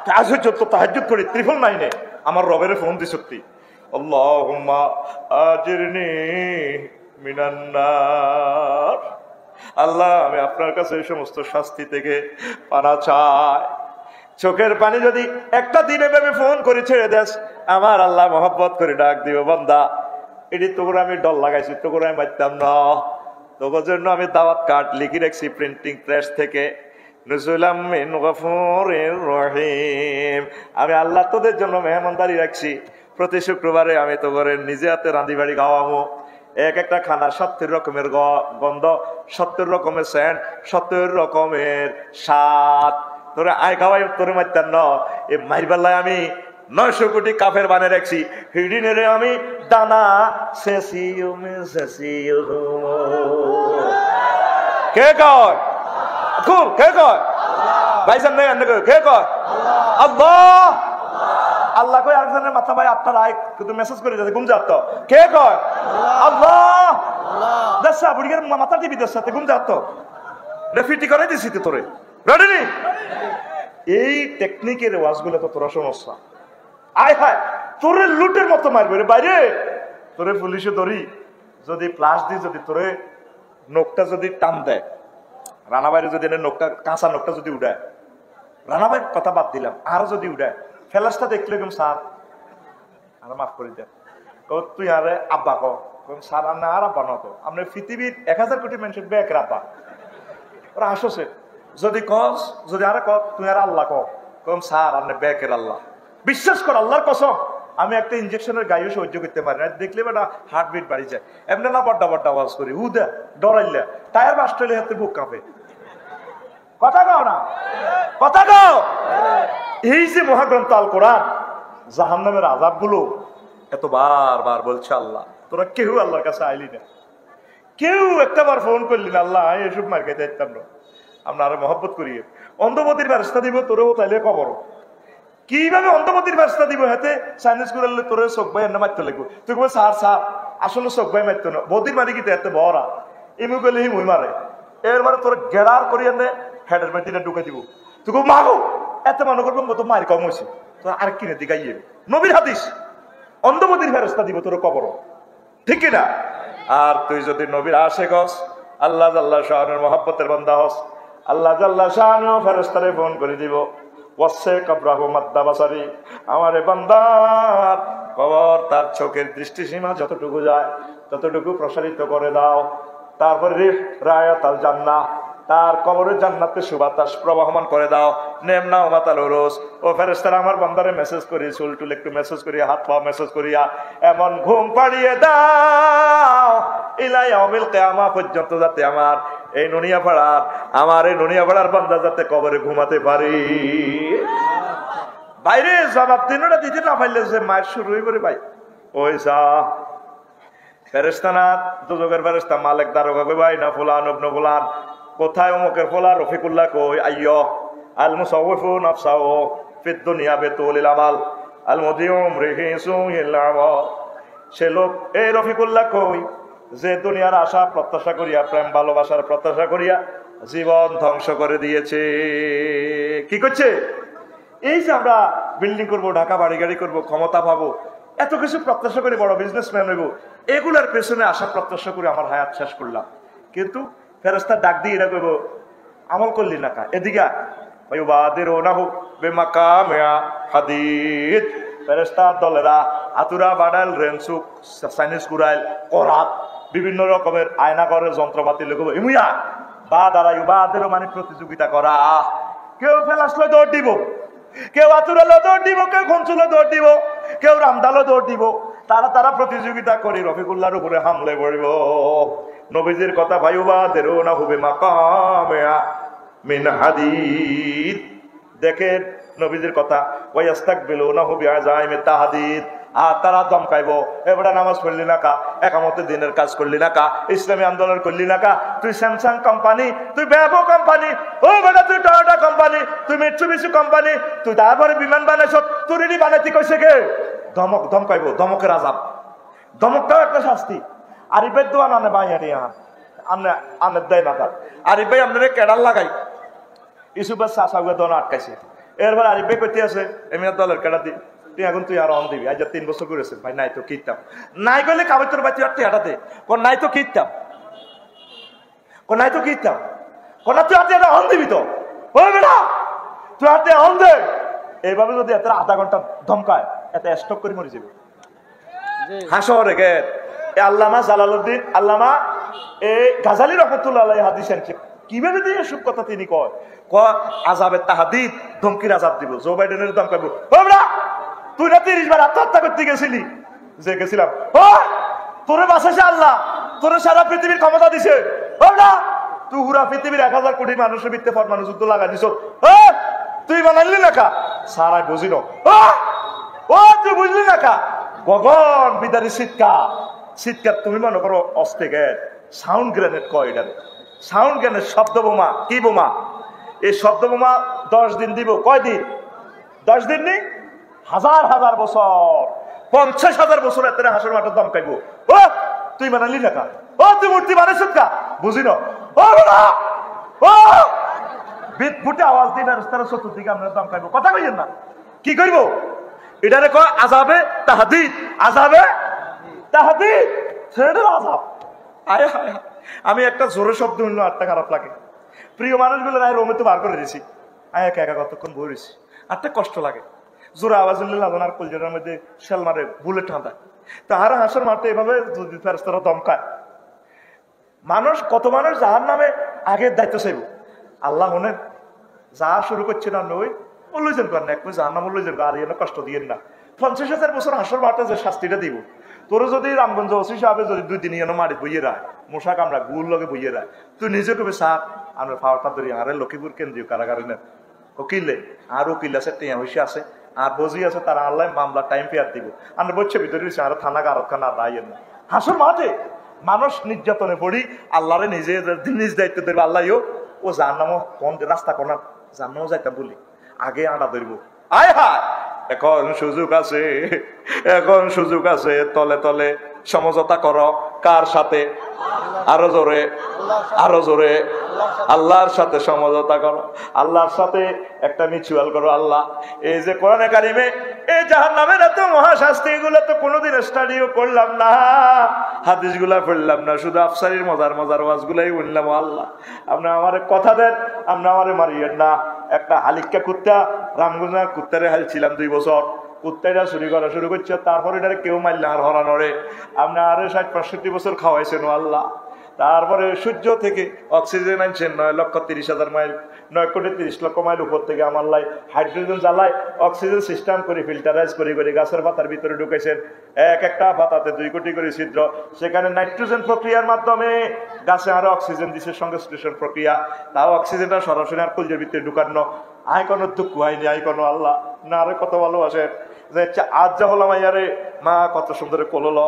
তাহাজ্জুদ তো তাহাজ্জুদ করি ত্রিফল নাইনে আমার রবের ফোন দি সত্যি আল্লাহুম্মা আজিরনি মিনান নার আল্লাহ আমি আপনার কাছে এই সমস্ত শাস্তি থেকে পানা চাই চোখের পানি যদি একটা দিনে ভেবে ফোন করে ছেড়ে দেস আমার আল্লাহ মহব্বত করে ডাক দিব বান্দা এটি তোর আমি ডল লাগাইছি তোর আমি পাইতাম না তোর জন্য আমি দাওয়াত কার্ড লিখে রাখছি প্রিন্টিং প্রেস থেকে নুজুলাম মিন গফুরির রহিম আমি আল্লাহ তোদের জন্য মেহমানদারি রাখছি প্রতি শুক্রবারে আমি তোর নিজে হাতে রাঁধি বাড়ি খাওয়াবো এক একটা খানার 70 রকমের গন্ধ 70 রকমের সেন্ট 70 রকমের স্বাদ তোরে আয় খাওয়াই তোরে মারতাম না এই মাইরবেলায় আমি 900 কোটি কাফের বানিয়ে রাখছি হিডিনেরে আমি দানা কে কয় খুব কে কয় ভাইজান নেই কে কয় আল্লাহ আল্লাহ কই আরেকজনের মাথা ভাই আপনার আয় কিন্তু মেসেজ করে যাচ্ছে ঘুম যাত কে কয় আল্লাহ দশা বুড়ির মাথা টিভি দশা ঘুম যাত রেফিটি করে দিছি তো তোরে রেডি নি এই টেকনিকের ওয়াজগুলো তো তোরা সমস্যা আয় হায় তোরে লুটের মতো মারবে রে বাইরে তোরে পুলিশে ধরি যদি প্লাস দি যদি তোরে নখটা যদি টান দেয় রানা বাইরে যদি নখটা কাঁচা নখটা যদি উড়ায় রানা ভাই কথা বাদ দিলাম আর যদি উড়ায় ফেলাসটা দেখলে কেমন স্যার আর মাফ করে দেন তুই আরে আব্বা কম স্যার না আর আব্বা নত আমরা পৃথিবীর 1000 কোটি মানুষের ব্যাকের আব্বা ওরা আসছে যদি কস যদি আরে ক তুই আর আল্লাহ কম স্যার আপনি ব্যাকের আল্লাহ বিশ্বাস কর আল্লাহর কসম আমি একটা ইঞ্জেকশনের গাইও সহ্য করতে পারি না, দেখলে বেটা হার্টবিট বাড়ি যায়। এমনি না বড্ডা বড্ডা আওয়াজ করি, উদা ডরাইলা টায়ার বাস্টলে হাতে বুক কাঁপে। কথা কও না, কথা কও। এই যে মহাগ্রন্থ আল কোরআন, জাহান্নামের আযাব গুলো এত বার বলছে আল্লাহ, তোরা কেউ আল্লাহর কাছে আইলি না, কেউ একটা বার ফোন করলি না আল্লাহ এসব মার খাইতে দিতাম না, আমরা আরো মহব্বত করি। অন্ধপতির ব্যবস্থা দিব তোরেও তাইলে কবর, কিভাবে অন্ধপতির ব্যবস্থা দিব? হাতে চাইনিজ করলে তোর চোখ ভাই এনে মারতে লাগবো, তুই কবে সার সার আসলে চোখ ভাই মারতো না, বদির মারি কিন্তু এত বড়া ইমু করলে হিমুই মারে, এরবারে তোর গেড়ার করি এনে হেডের মেটিনে ঢুকে দিব, তুই কব মাগো এত মনে করবো মতো মারি কম হয়েছে, তোর আর কিনে দিগাইয়ে নবীর হাদিস অন্ধপতির ব্যবস্থা দিব তোর কবর, ঠিক কিনা? আর তুই যদি নবীর আশেক হস, আল্লাহ জাল্লা শাহর মহাব্বতের বান্দা হস, আল্লাহ জাল্লা শাহ ফেরেশতারে ফোন করে দিব, আমার বান্দার কবর তার চোখের দৃষ্টিসীমা যতটুকু যায় ততটুকু প্রসারিত করে দাও, তারপরে রায়াতাল জান্নাহ তার কবরের জান্নাতে সুবাতাস প্রবাহমান করে দাও, নেমনা মাতাল ওরস ও ফেরেশতারা আমার বান্দারে মেসেজ করি, চুল টুল একটু মেসেজ করিয়া, হাত পা মেসেজ করিয়া এমন ঘুম পাড়িয়ে দাও ইলা ইয়াউমিল কিয়ামা পর্যন্ত, যাতে আমার এই নুনিয়াপাড়ার বান্দা যাতে কবরে ঘুমাতে পারি। বাইরে জবাব তিনটা দিতে না পারলে যে মায়ের শুরু হয়ে করে ভাই ওই যা ফেরেশতা না দুজকের ফেরেশতা মালিক দারোগা কই ভাই না ফুলান ইবনে ফুলান কোথায়, অমুকের ফুলা রফিকুল্লাহ কই আইয়ো আল মুসাউফু নাফসাহু ফিদ দুনিয়া বিতুলিল আমাল আল মুদিউম রিহিসু ইল আমাল, সে লোক এই রফিকুল্লাহ কই যে দুনিয়ার আশা প্রত্যাশা করিয়া, প্রেম ভালোবাসার প্রত্যাশা করিয়া জীবন ধ্বংস করে দিয়েছে। কি করছে? এই যে আমরা বিল্ডিং করবো, ঢাকা বাড়ি গাড়ি করবো, ক্ষমতা পাবো, এত কিছু প্রত্যাশা করে বড় বিজনেসম্যান হইব, এগুলার পেছনে আশা প্রত্যাশা করে আমার হায়াত শেষ করলাম। কিন্তু ফেরেশতা ডাক দিয়ে এটা করবো, আমল করলি না কা এদিকে ফেরেশতার দলেরা আতুরা বাডাল রেনসুক চাইনিজ কুরাইল করাত বিভিন্ন রকমের আয়না করে যন্ত্রপাতি লোক ইমুয়া বা দাঁড়াই বাদের মানে প্রতিযোগিতা করা, কেউ ফেলাসলে দৌড় দিব, কেউ আতুরালে দৌড় দিব, কেউ ঘঞ্চুলে দৌড় দিব, কেউ রামদালে দৌড় দিব, তারা প্রতিযোগিতা করে রফিকুল্লাহর উপরে হামলে পড়ব। নবীজির কথা ভাই বাদের না হবে মাকামিয়া মিন হাদিদ, দেখেন নবীজির কথা ওয়াস্তাকবিলুনা বিআযাইমি তাহদিদ, আর তারা দমকাইব এবারে নামাজ পড়লি না কা, একামতের দিনের কাজ করলি না কা, ইসলামী আন্দোলন করলি না কা, তুই স্যামসাং কোম্পানি, তুই ব্যাবো কোম্পানি, ও বেটা তুই টয়োটা কোম্পানি, তুই মিৎসুবিশি কোম্পানি, তুই তারপরে বিমান বানাইছ, তুই বানাইতে কইছে কে? ধমকাইব, ধমকের আযাব, ধমকটাও একটা শাস্তি। আরিফের দোয়া নানে বাইয়ারি আনে দেয় না তার, আরিফ ভাই আপনারা কেডাল লাগাই ইসুফের চাষা দল আটকাইছে, এরপর আরিফ ভাই করতে আছে এমনি দলের কেডা দি তুই এখন তুই আর অন দিবি, আজ 3 বছর করেছে ভাই, নাই তো কিতাম নাই করলে কাবতর বাচ্চা আর টেহাটাতে কোন নাই তো কিতাম, কোন নাই তো কিতাম, কোন তুই হাতে এটা অন দিবি তো, ওই বেটা তুই হাতে অন দে। এইভাবে যদি এত আধা ঘন্টা ধমকায় এত স্টক করে মরে যাবে। হাসো রেখে আল্লামা জালালউদ্দিন আল্লামা গাজালি রহমতুল্লাহ আলাইহি হাদিস আনছে, কিভাবে দিয়ে এসব কথা তিনি কয় আযাবের তাহদিদ, ধমকির আযাব দিব, জো বাইডেনের ধমকাবো, ও বেটা তুই না 30 বার আত্মহত্যা করতে গেছিলি, যে গেছিলাম তোরে বাঁচাইছে আল্লাহ, তোরে সারা পৃথিবীর ক্ষমতা দিছে, ও বেটা তুই পুরা পৃথিবীর 1000 কোটি মানুষের বিরুদ্ধে পরমাণু যুদ্ধ লাগাই দিছ, তুই বানাইলি না কা সারাই বুঝিল, ও তুই বুঝলি না কা গগন বিদারি শীতকার তুমি মনে করো অস্তে গ্যাস সাউন্ড গ্রেনেড কয়, এটা সাউন্ড গ্রেনেড শব্দ বোমা, কি বোমা? এই শব্দ বোমা 10 দিন দিব, কয় দিন? 10 দিন নেই, হাজার হাজার বছর, 50,000 বছর এত হাসর মাঠে দমকাইব, ও তুই বানালি না কা, ও তুই মূর্তি বানাইছ কা বুঝি না, ও বিদ্যুটে আওয়াজ দিন আর চতুর্দিকে আমরা দমকাইব, কথা কইেন না, কি করবো? এটারে কয় আযাবে তাহদিদ, আযাবে তাহদিদ, সেটার আযাব। আয় হায়, আমি একটা জোরে শব্দ হইল আরটা খারাপ লাগে, প্রিয় মানুষগুলো নাই রোমে তো বার করে দিয়েছি, আয় একা একা কতক্ষণ বইছি, আরটা কষ্ট লাগে, জোরে আওয়াজ হইলে লাগানোর কলজাটার মধ্যে শেল মারে, বুলেট ঠান্ডা, তাহারা হাসর মারতে এভাবে যদি ফেরেশতারা দমকায়, মানুষ কত মানুষ যাহার নামে আগের দায়িত্ব চাইব, আল্লাহ মনে যা শুরু করছে না নই ও লইছেন কর না, এক যার নাম লইছেন আর এনে কষ্ট দিয়েন না, 50,000 বছর হাসর মাঠে যে শাস্তিটা দিব, তোর যদি রামগঞ্জ ওসি সাহেব যদি 2 দিন মারি বইয়ে রায়, মশা কামড়া গুল লগে বইয়ে রায়, তুই নিজে কবি সাপ আমরা ফাওয়ারটা ধরি আরে লক্ষ্মীপুর কেন্দ্রীয় কারাগারে নেন উকিলে আর উকিল আছে টিয়া হইসে আছে আর বজি আছে, তারা আল্লাহ মামলা টাইম পেয়ার দিব, আমরা বলছে ভিতরে আর থানা কারখানা আর রায়ের না। হাসর মাঠে মানুষ নির্যাতনে পড়ি আল্লাহরে নিজে নিজ দায়িত্ব দেবে, আল্লাহও ও যার নামও কোন রাস্তা কোনার যার নামও যাইতাম বলি আগে আটা ধরব। আয় হায় এখন সুযোগ আছে, এখন সুযোগ আছে, তলে তলে সমঝোতা করো কার সাথে? আরো জোরে, আরো জোরে, আল্লাহর সাথে সমঝোতা করো, আল্লাহর সাথে একটা মিউচুয়াল করো। আল্লাহ এই যে কোরআনে কারিমে এই জাহান্নামের এত মহাশাস্তি, এগুলো তো কোনোদিন স্টাডিও করলাম না, হাদিস গুলা পড়লাম না, শুধু আফসারির মজার মজার ওয়াজ গুলাই বললাম। আল্লাহ আপনি আমার কথা দেন, আপনি আমারে মারিয়েন না। একটা হালিকা কুত্তা রামগঞ্জার কুত্তারে হালছিলাম 2 বছর, কুত্তাটা চুরি করা শুরু করছে, তারপরে এটারে কেউ মারলে আর হরানরে আপনি আরো 60-65 বছর খাওয়াইছেন আল্লাহ। তারপরে সূর্য থেকে অক্সিজেন আনছেন 9,30,000 মাইল, 9,30,00,000 মাইল উপর থেকে আমার লাই হাইড্রোজেন জ্বালায় অক্সিজেন সিস্টেম করে ফিল্টারাইজ করে করে গাছের পাতার ভিতরে ঢুকাইছেন। এক একটা পাতাতে 2 কোটি করে ছিদ্র, সেখানে নাইট্রোজেন প্রক্রিয়ার মাধ্যমে গাছে আরো অক্সিজেন দিচ্ছে, সংশ্লেষণ প্রক্রিয়া, তাও অক্সিজেনটা সরাসরি আর কলজের ভিতরে ঢুকানো। আয় কোনো দুঃখ হয়নি, আয় কোনো আল্লাহ না আরে কত ভালোবাসেন যে আজ যা হলাম আয়ারে মা কত সুন্দর কোলল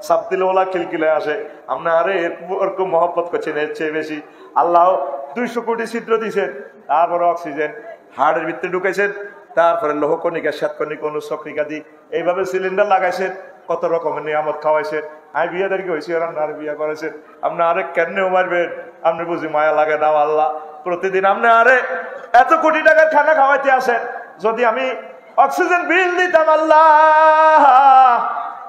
সাপ দিলে ওলা খিলখিলে আসে, আপনি আরে এরকম মহব্বত করছেন এর চেয়ে বেশি। আল্লাহ 200 কোটি ছিদ্র দিয়েছেন, তারপরে অক্সিজেন হাড়ের ভিতরে ঢুকাইছেন, তারপরে লৌহকণিকা শ্বেতকণিকা অনুচক্রিকা দিয়ে এইভাবে সিলিন্ডার লাগাইছেন, কত রকমের নিয়ামত খাওয়াইছেন। আমি বিয়াদেরকে হয়েছি আর বিয়া করেছেন, আপনি আরে কেন মারবেন? আপনি বুঝি মায়া লাগে না আল্লাহ? প্রতিদিন আপনি আরে এত কোটি টাকার খানা খাওয়াইতে আসেন, যদি আমি অক্সিজেন বিল দিতাম আল্লাহ,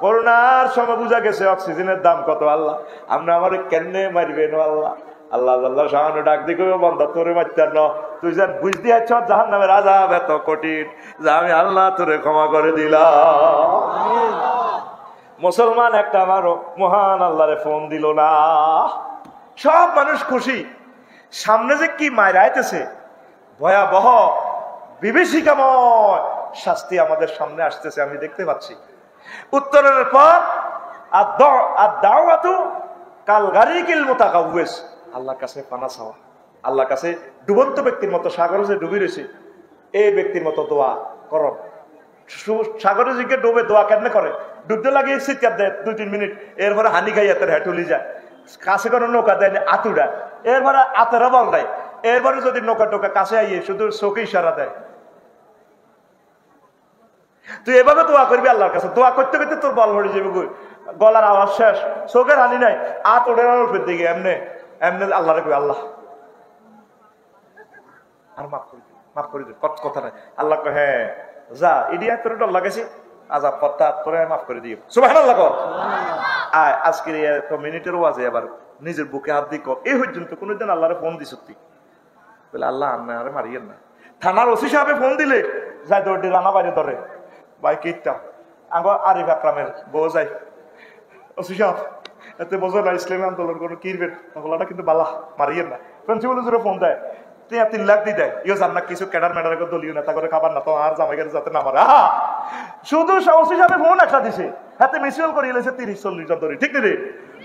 করোনার সময় বুঝা গেছে অক্সিজেনের দাম কত আল্লাহ, আপনি আমার কেন মারবেন আল্লাহ? আল্লাহ আল্লাহ সাহানো ডাক দিকে বন্ধ তোরে মারতেন না, তুই যেন বুঝ দিয়েছ জাহান্নামের আযাব এত কঠিন যে আমি আল্লাহ তোরে ক্ষমা করে দিলাম। মুসলমান একটা আমারও মহান আল্লাহরে ফোন দিল না। সব মানুষ খুশি, সামনে যে কি মায়ের আইতেছে ভয়াবহ বিভীষিকাময় শাস্তি আমাদের সামনে আসতেছে, আমি দেখতে পাচ্ছি। উত্তরের পর আল্লাহর কাছে পানা চাওয়া, আল্লাহর কাছে ডুবন্ত ব্যক্তির মতো সাগরে যে ডুবি রয়েছে এই ব্যক্তির মতো দোয়া করো। সাগরে জিজ্ঞে ডুবে দোয়া কেন করে? ডুবতে লাগিয়ে চিৎকার দেয় 2-3 মিনিট, এরপরে হানি খাই হাতের হেঁটুলি যায়, কাছে কোনো নৌকা দেয় আতুডা, এরপরে আতেরা বল দেয়, এরপরে যদি নৌকা টোকা কাছে আইয়ে শুধু চোখে ইশারা দেয়। তুই এভাবে দোয়া করবি আল্লাহর কাছে, দোয়া করতে করতে তোর বল ভরে যাবে, গলার আওয়াজ শেষ, চোখের হানি নাই, আত ওঠে দিকে এমনি এমনি আল্লাহ রাখবি, আল্লাহ আর মাফ করে দিই, মাফ করে দিই, কথা নাই। আল্লাহ হ্যাঁ যা ইডিয়া তোর ডর লাগাইছি আজাব পত্তা তোরে মাফ করে দিও, সুবহানাল্লাহ কর। আয় আজকের এত মিনিটের ওয়াজে আবার নিজের বুকে হাত দিক, এই পর্যন্ত কোনোদিন আল্লাহরে ফোন দিস বলে আল্লাহ আরে মারিয়েন না। থানার ওসি সাহেবে ফোন দিলে যাই দৌড়ি রানা বাইরে ধরে ভাই কিটা আগে আরিফ আকরামের বউ যাই, ওসি সাহেব এতে বোঝো না ইসলামী আন্দোলন কোনো কিরবেন ওগুলাটা কিন্তু বালা মারিয়েন না। প্রিন্সিপাল হুজুরে ফোন দেয় 3 লাখ দিয়ে দেয়, ইয়ে জান না কিছু ক্যাডার ম্যাডার দলীয় নেতা করে খাবার না তো আর জামাইগারে যাতে না মারে। শুধু ওসি সাহেবে ফোন একটা দিছে, হাতে মিসিউল করে এলেছে 30-40 জন ধরে, ঠিক রে?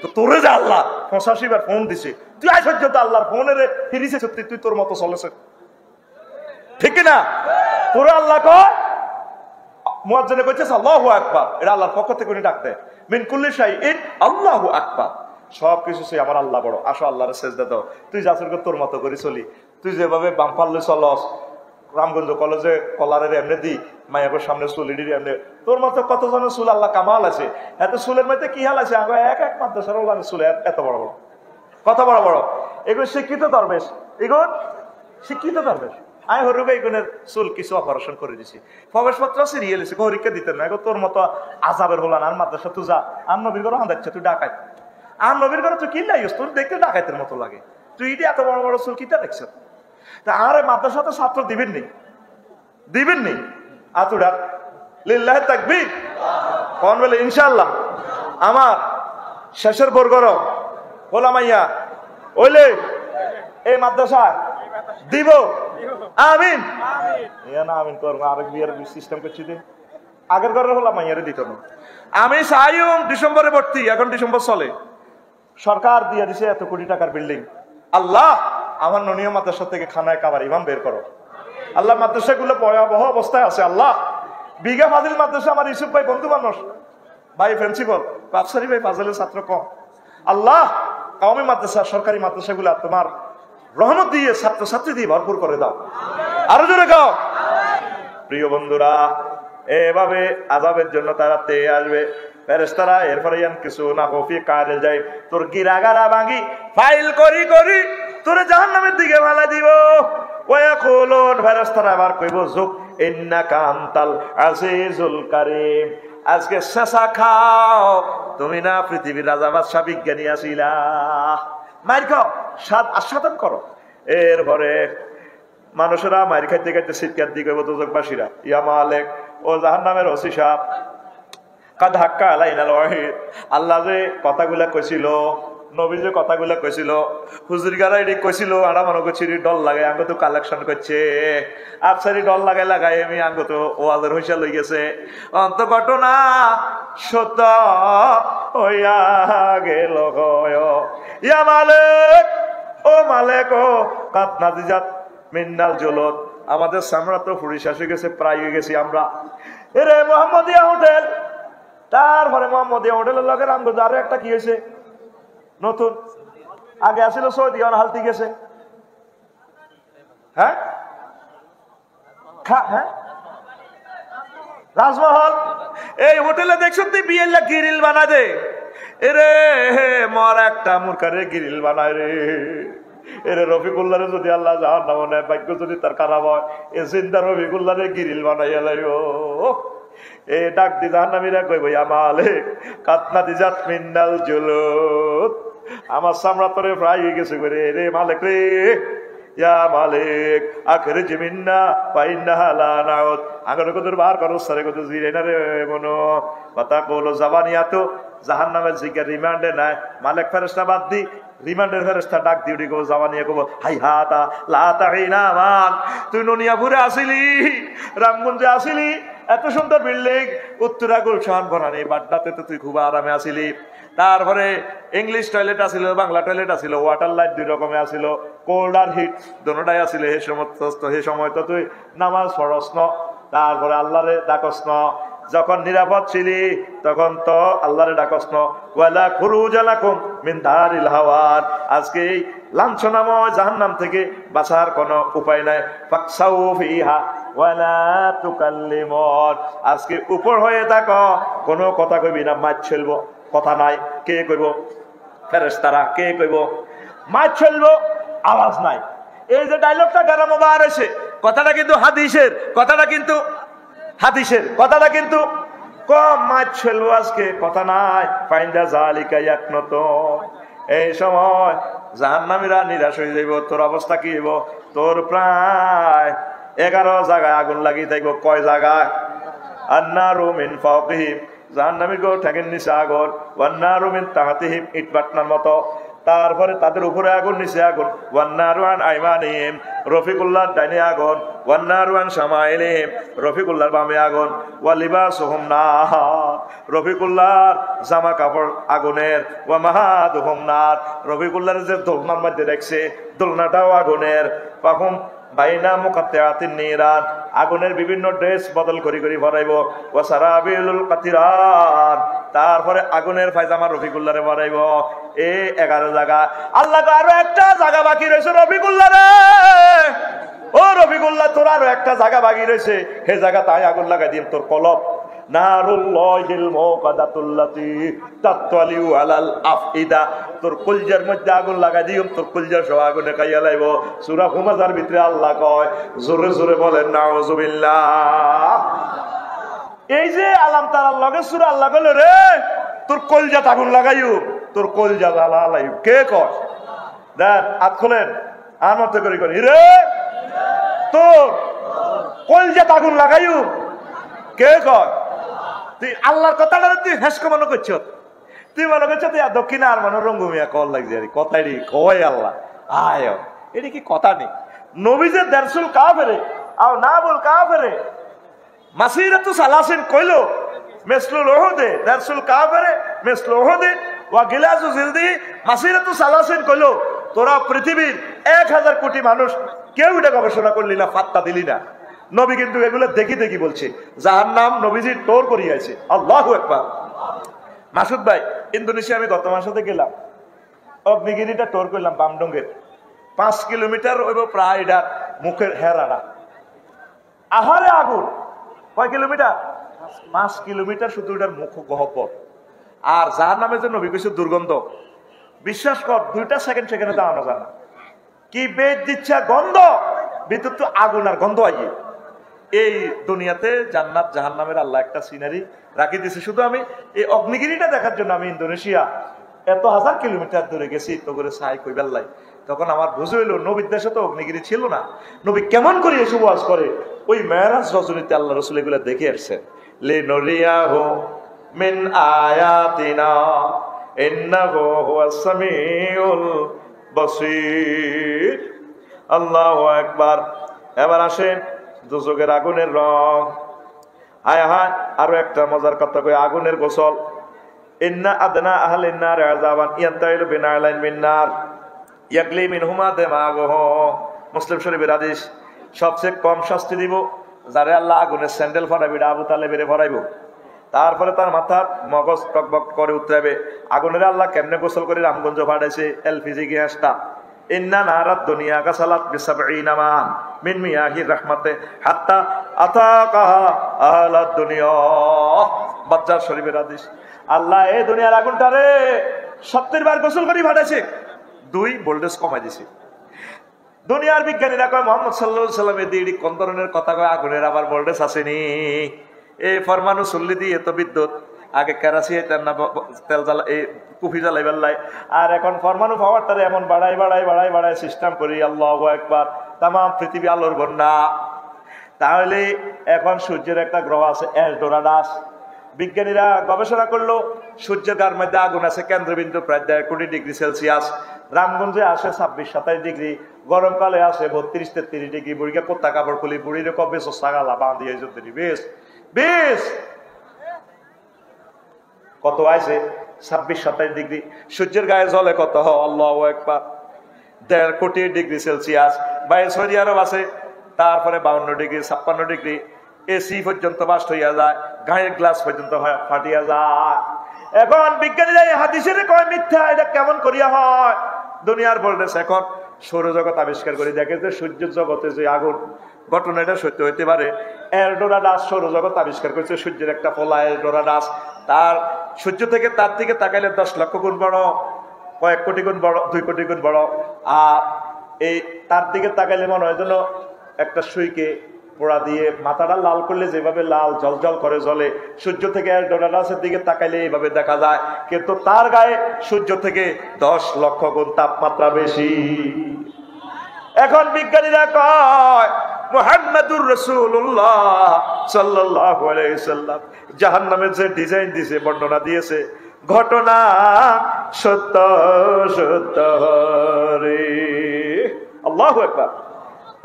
তো তোরে যে আল্লাহ 85 বার ফোন দিছে, তুই আজ পর্যন্ত আল্লাহর ফোনের ফিরিছে সত্যি, তুই তোর মতো চলেছে, ঠিক না? তোরা আল্লাহ কয় মুয়াজ্জিনে কইছে আল্লাহু আকবার, এটা আল্লাহর পক্ষ থেকে উনি ডাক দেয়, মিন কুল্লি শাইইন আল্লাহু আকবার, সবকিছু সে আমার আল্লাহ বড়, আসো আল্লাহর সেজদা দাও। তুই যাসর তোর মতো করে চলি, তুই যেভাবে বাম পাল্লে চলস, রামগঞ্জ কলেজে কলারের এমনি দি মায়াকের সামনে চুলিডির এমনি, তোর মতো কতজনের চুল আল্লাহ কামাল আছে, এত চুলের মধ্যে কি হাল আছে? আগে এক মাদ্রাসার ওলানের চুল এত বড় বড়, কত বড় বড়, এগুলো শিক্ষিত দরবেশ, এগুলো শিক্ষিত দরবেশ। আমি হরুকে এগুনের চুল কিছু অপারেশন করে দিছি, প্রবেশপত্র সিরিয়াল এসে পরীক্ষা দিতে না, তোর মতো আজাবের হলান আর মাদ্রাসা তুই যা, আর নবীর ঘরে হাঁদাচ্ছে তুই ডাকাই, আর নবীর ঘরে তুই কি লাইস, তোর দেখতে ডাকাইতের মতো লাগে, তুই এটি এত বড় বড় চুল কিটা দেখছ? তা আর মাদ্রাসাতে ছাত্র দিবেন নি, দিবেন নি আতুডার লিল্লাহি তাকবীর কোন বলে ইনশাআল্লাহ। আমার শেষের বর্গর হোলামাইয়া ওইলে এই মাদ্রাসা দিব, আমিন। আমিন করবো, আরেক বিয়ের সিস্টেম করছি দে, আগের ঘরের হলাম মাইয়ারে দিত না। আমি চাইম ডিসেম্বরে ভর্তি, এখন ডিসেম্বর চলে, সরকার দিয়ে দিছে এত কোটি টাকার বিল্ডিং। আল্লাহ আমার ননিয়া মাদ্রাসা থেকে খানায় কাবার ইমাম বের করো আল্লাহ। মাদ্রাসাগুলো ভয়াবহ অবস্থায় আছে আল্লাহ। বিঘা ফাজিল মাদ্রাসা আমার ইউসুফ ভাই বন্ধু মানুষ, ভাই প্রিন্সিপাল, আফসারি ভাই ফাজিলের ছাত্র কম। আল্লাহ কওমি মাদ্রাসা সরকারি মাদ্রাসাগুলো তোমার রহমত দিয়ে ছাত্রছাত্রী দিয়ে ভরপুর করে দাও, আরো জোরে গাও। প্রিয় বন্ধুরা, এভাবে আযাবের জন্য তারা তেয়ে আসবে ফেরেশতারা। এরপরে কিছু না কফি কাজে যায়, তোর গিরাগারা ভাঙি ফাইল করি করি তোরে জাহান্নামের দিকে ফেলা দিব। ওয়াকুলুন, ফেরেশতারা আবার কইব যুক ইন্নাকা আনতাল আজিজুল কারীম, আজকে শেষা খাও, তুমি না পৃথিবীর রাজা বাদশা বিজ্ঞানী আছিলা, মাইর খাও, স্বাদ আস্বাদন করো। এরপরে মানুষেরা মাইর খাইতে খাইতে চিৎকার দিয়ে কইব দোজখবাসীরা, ইয়া মালিক, ও জাহান্নামের ওসি সাহেব, কাদ হাক্কা আলাইনাল ওয়াহিদ, আল্লাহ যে কথাগুলা কইছিল, নবী যে কথাগুলা কইছিল, হুজুর গারাইডি কইছিল, আড়া মনে করছিলি ডল লাগাই আঙ্গ তো কালেকশন করছে, আফসারি ডল লাগাই লাগাই আমি আঙ্গ তো ওয়াজের হইসা লই গেছে, অন্ত ঘটনা সত্য হইয়া গেল ইয়া মালিক, ও মালিক, ও কাত নাজিজাত মিন্নাল জলত, আমাদের সামরা তো ফুড়ি শেষ হয়ে গেছে, প্রায় হয়ে গেছি আমরা। এরে মোহাম্মদিয়া হোটেল, তারপরে মোহাম্মদিয়া হোটেলের লগে রামগঞ্জ আরো একটা কি হয়েছে নতুন, আগে আসছিল সৌদি, হালতি গেছে। হ্যাঁ হ্যাঁ রাজমহল, এই হোটেলে দেখছো তুই বিয়েলা গিরিল বানা দে, এরে মর একটা মুরকারে গিরিল বানায় রে। এরে রফিকুল্লারে যদি আল্লাহ জাহান্নামে নেয়, ভাগ্য যদি তার খারাপ হয়, এ চিন্তা রফিকুল্লারে গিরিল বানাইয়া লাইও। এ ডাক দি জাহান্নামীরা কইব, ইয়া মালিক, কাতনা দিজাত মিন্নাল জুলুদ, আমার চামড়া তোরে ফ্রাই হয়ে গেছে করে রে মালিক রে, ইয়া মালিক আখরিজ মিন্না ফাইন্নাহা লা নাউদ, আগরে কত বার করো সারে কত জিরে না রে মনো কথা কলো জাবানিয়াতো জাহান্নামের জিগার রিমান্ডে নাই। মালিক ফেরেশতা বাদ দি রিমান্ডের ফেরেশতা ডাক দিউডি গো জাবানিয়া কব, হাই হাতা লা তাহিনা মান, তুই ননিয়াপুরে আসিলি, রামগঞ্জে আসিলি, এত সুন্দর বিল্ডিং, উত্তরা গুলশান বনানী বাড্ডাতে তো তুই খুব আরামে আসিলি। তারপরে ইংলিশ টয়লেট আসিল, বাংলা টয়লেট আসিল, ওয়াটার লাইট দুই রকমে আসিল, কোল্ড আর হিট দোনোটাই আসিল। হে সময় তো তুই নামাজ পড়স ন, তারপরে আল্লাহরে ডাকস ন, যখন নিরাপদ ছিলি তখন তো আল্লাহরে ডাকস ন। ওয়ালা খুরুজ লাকুম মিন দারিল হাওয়ান, আজকে এই লাঞ্ছনাময় জাহান্নাম থেকে বাঁচার কোনো উপায় নাই। ফাকসাউ ফিহা ওয়ালা তুকাল্লিমুন, আজকে উপর হয়ে থাকো, কোনো কথা কইবি না, মাছ ছেলবো, কথা নাই। কে কইব? ফেরেশতারা। কে কইব? মাছ ছেলবো, আওয়াজ নাই। এই যে ডায়লগটা গারামো বার হয়েছে, কথাটা কিন্তু হাদিসের, কথাটা কিন্তু হাদিসের, কথাটা কিন্তু কম, মাছ ছেলবো আজকে, কথা নাই। ফাইন্দা জালিকা ইয়াকনত, এই সময় জাহান্নামীরা নিরাশ হয়ে যাইব। তোর অবস্থা কি হইব? তোর প্রায় 11 জায়গায় আগুন লাগিয়ে থাকবো। কয় জায়গায়? আন্নারু মিন ফাওকিহিম, জাহান্নামীর গো ঠ্যাঙের নিচে আগুন, ওয়ান্নারু মিন তাহতিহিম, ইট বাটনার মতো, তারপরে তাদের উপরে আগুন, নিচে আগুন। ওয়ান্নারু আন আইমানিহিম, রফিকুল্লাহর ডাইনে আগুন। ওয়ান্নারু আন শামাইলিহিম, রফিকুল্লাহর বামে আগুন। ওয়া লিবাসুহুম নার, রফিকুল্লাহর জামা কাপড় আগুনের। ওয়া মাহাদুহুম নার, রফিকুল্লাহর যে দোলনার মধ্যে দেখছে দোলনাটাও আগুনের। পাহুম বাইনা মুকাত্তাআতিন নিরান, আগুনের বিভিন্ন ড্রেস বদল করি করি ভরাইব। ওয়া সারাবিলুল কাতিরান, তারপরে আগুনের পায়জামা রফিকুল্লাহরে ভরাইব। এই 11 জায়গা। আল্লাহ আরো একটা জায়গা বাকি রয়েছে রফিকুল্লাহ রে, ও রফিকুল্লাহ তোর আরো একটা জায়গা বাকি রয়েছে, সেই জায়গা তাই আগুন লাগাই দিন তোর কলব। নারুল্লাহিল মুকাদাতুল্লাতি তাতওয়ালিউ আলাল আফইদা, তোর কলজার মধ্যে আগুন লাগাই দিও, তোর কলজার সব আগুনে খাইয়া লাইব। সূরা হুমাযার ভিতরে আল্লাহ কয়, জোরে জোরে বলেন নাউযুবিল্লাহ। এই যে আলাম তার লগে সূরা আল্লাহ বল রে, তোর কলজাত আগুন লাগাইও, তোর কলজা জ্বালা লাইব। কে কয়? দেন হাত খোলেন, আর মত করে করি রে, তোর কলজাত আগুন লাগাইও। কে কয়? তুই আল্লাহর কথাটা তুই হেসকে মনে করছ, তুই মনে করছ তুই দক্ষিণে আর মনে রঙ্গুমিয়া কল লাগছে কথাই কয় আল্লাহ আয়, এটা কি কথা নেই? নবীজের দারসুল কাফেরে আও না বল কাফেরে, মাসিরাতু সালাসিন কইলো মিসলুল উহুদে দারসুল কাফিরে মিসলু উহুদে ওয়া গিলাজু জিলদি মাসিরাতু সালাসিন কইলো তোরা পৃথিবীর 1000 কোটি মানুষ কেউ এটা গবেষণা করলি না, পাত্তা দিলি না। নবী কিন্তু এগুলো দেখি দেখি বলছে জাহান্নাম নবীজি টোর করিয়াছে। আল্লাহু আকবার। মাসুদ ভাই, ইন্দোনেশিয়া আমি গত মাসে গেলাম, অগ্নিগিরিটা টোর করলাম বামডঙ্গের 5 কিলোমিটার হইব প্রায়, এটা মুখের হেরাটা আহারে আগুন। কয় কিলোমিটার? 5 কিলোমিটার শুধু এটার মুখ গহ্বর। আর জাহান্নামে যে নবী কইছে দুর্গন্ধ, বিশ্বাস কর 2টা সেকেন্ড সেখানে দাঁড়ানো যায় না। কি বেদ দিচ্ছে গন্ধ, ভিতর তো আগুন আর গন্ধ আইয়ে। এই দুনিয়াতে জান্নাত জাহান্নামের আল্লাহ একটা সিনারি রাখি দিছে। শুধু আমি এই অগ্নিগিরিটা দেখার জন্য আমি ইন্দোনেশিয়া এত 1000 কিলোমিটার দূরে গেছি তো করে সাই কইবেল্লাই। তখন আমার বুঝে হইলো নবীর দেশে তো অগ্নিগিরি ছিল না, নবী কেমন করে এসব ওয়াজ করে। ওই মেরাজ রজনীতে আল্লাহ রাসূল এগুলো দেখে আসছে। লে নরিয়াহু মিন আয়াতিনা ইন্নাহু হুয়াস সামিউল বাসীর। আল্লাহু আকবার। এবার আসেন দুজকের আগুনের রং। হায় হায়, আরো একটা মজার কথা কই, আগুনের গোসল। ইন্না আদনা আহলিন নার আযাবান ইয়ানতাইলু বিনাইলাইন মিন নার ইয়াগলি মিনহুমা দিমাগুহু। মুসলিম শরীফের হাদিস। সবচেয়ে কম শাস্তি দিব যারে আল্লাহ আগুনের স্যান্ডেল ফরাইবে, আবু তালেবের ফরাইব, তারপরে তার মাথার মগজ টকবক করে উতরাবে। আগুনের আল্লাহ কেমনে গোসল করে রামগঞ্জ ফাটাইছে এলপিজি গ্যাসটা। ইন্না নারাদ দুনিয়া কাসালাত বিসাবঈনা মা মিন মিয়াহির রাহমাতে হাত্তা আতাকাহা আহলাদ দুনিয়া। বাচ্চার শরীফের হাদিস। আল্লাহ এই দুনিয়ার আগুনটারে 70 বার গোসল করে ফাটাইছে, 2 ভোল্টেজ কমাই দিছে। দুনিয়ার বিজ্ঞানীরা কয় মুহাম্মদ সাল্লাল্লাহু আলাইহি সাল্লামের দিকে কোন ধরনের কথা কয়, আগুনের আবার ভোল্টেজ আসেনি। এই ফরমানু চল্লি দিয়ে এত বিদ্যুৎ, আগে কেরাসি তেল জ্বালা এই কুফি জ্বালাই বেল্লাই, আর এখন ফরমানু পাওয়ারটারে এমন বাড়াই সিস্টেম করি। আল্লাহু আকবার। তাম পৃথিবী আলোর বন্যা। তাহলে এখন সূর্যের একটা গ্রহ আছে এলডোরাডাস। বিজ্ঞানীরা গবেষণা করলো সূর্যের গার মধ্যে আগুন আছে কেন্দ্রবিন্দু প্রায় 1.5 কোটি ডিগ্রি সেলসিয়াস। রামগঞ্জে আসে 26-27 ডিগ্রি, গরমকালে আসে 32-33 ডিগ্রি। বুড়িকে কোত্তা কাপড় খুলি, বুড়ির কবে সাগালা বাঁধিয়ে বেশ বেশ কত আছে 26-27 ডিগ্রি। সূর্যের গায়ে জলে কত? আল্লাহু আকবার। 1.5 কোটি ডিগ্রি সেলসিয়াস। বাইরে সৌদি আরব আছে, তারপরে 52 ডিগ্রি 56 ডিগ্রি। এসি পর্যন্ত বাস্ট হইয়া যায়, গায়ের গ্লাস পর্যন্ত ফাটিয়া যায়। এখন বিজ্ঞানীরা এই হাদিসের কয় মিথ্যা, এটা কেমন করিয়া হয়? দুনিয়ার ভোল্টেজ এখন সৌরজগৎ আবিষ্কার করে দেখে যে সূর্য জগতে যে আগুন, ঘটনাটা সত্য হইতে পারে। এলডোরাডাস সৌরজগৎ আবিষ্কার করেছে, সূর্যের একটা ফলা এলডোরাডাস। তার সূর্য থেকে তার দিকে তাকাইলে 10 লক্ষ গুণ বড়, কয়েক কোটি গুণ বড়, 2 কোটি গুণ বড়। আর এই তার দিকে তাকাইলে মনে হয় যেন একটা সুইকে পোড়া দিয়ে মাথাটা লাল করলে যেভাবে লাল জল করে জ্বলে, সূর্য থেকে এলডোরাডাসের দিকে তাকাইলে এইভাবে দেখা যায়। কিন্তু তার গায়ে সূর্য থেকে 10 লক্ষ গুণ তাপমাত্রা বেশি। এখন বিজ্ঞানীরা কয় মুহাম্মাদুর রাসূলুল্লাহ সাল্লাল্লাহু আলাইহি সাল্লাম জাহান্নামের যে ডিজাইন দিয়েছে, বর্ণনা দিয়েছে, ঘটনা সত্য সত্য রে। আল্লাহু আকবার,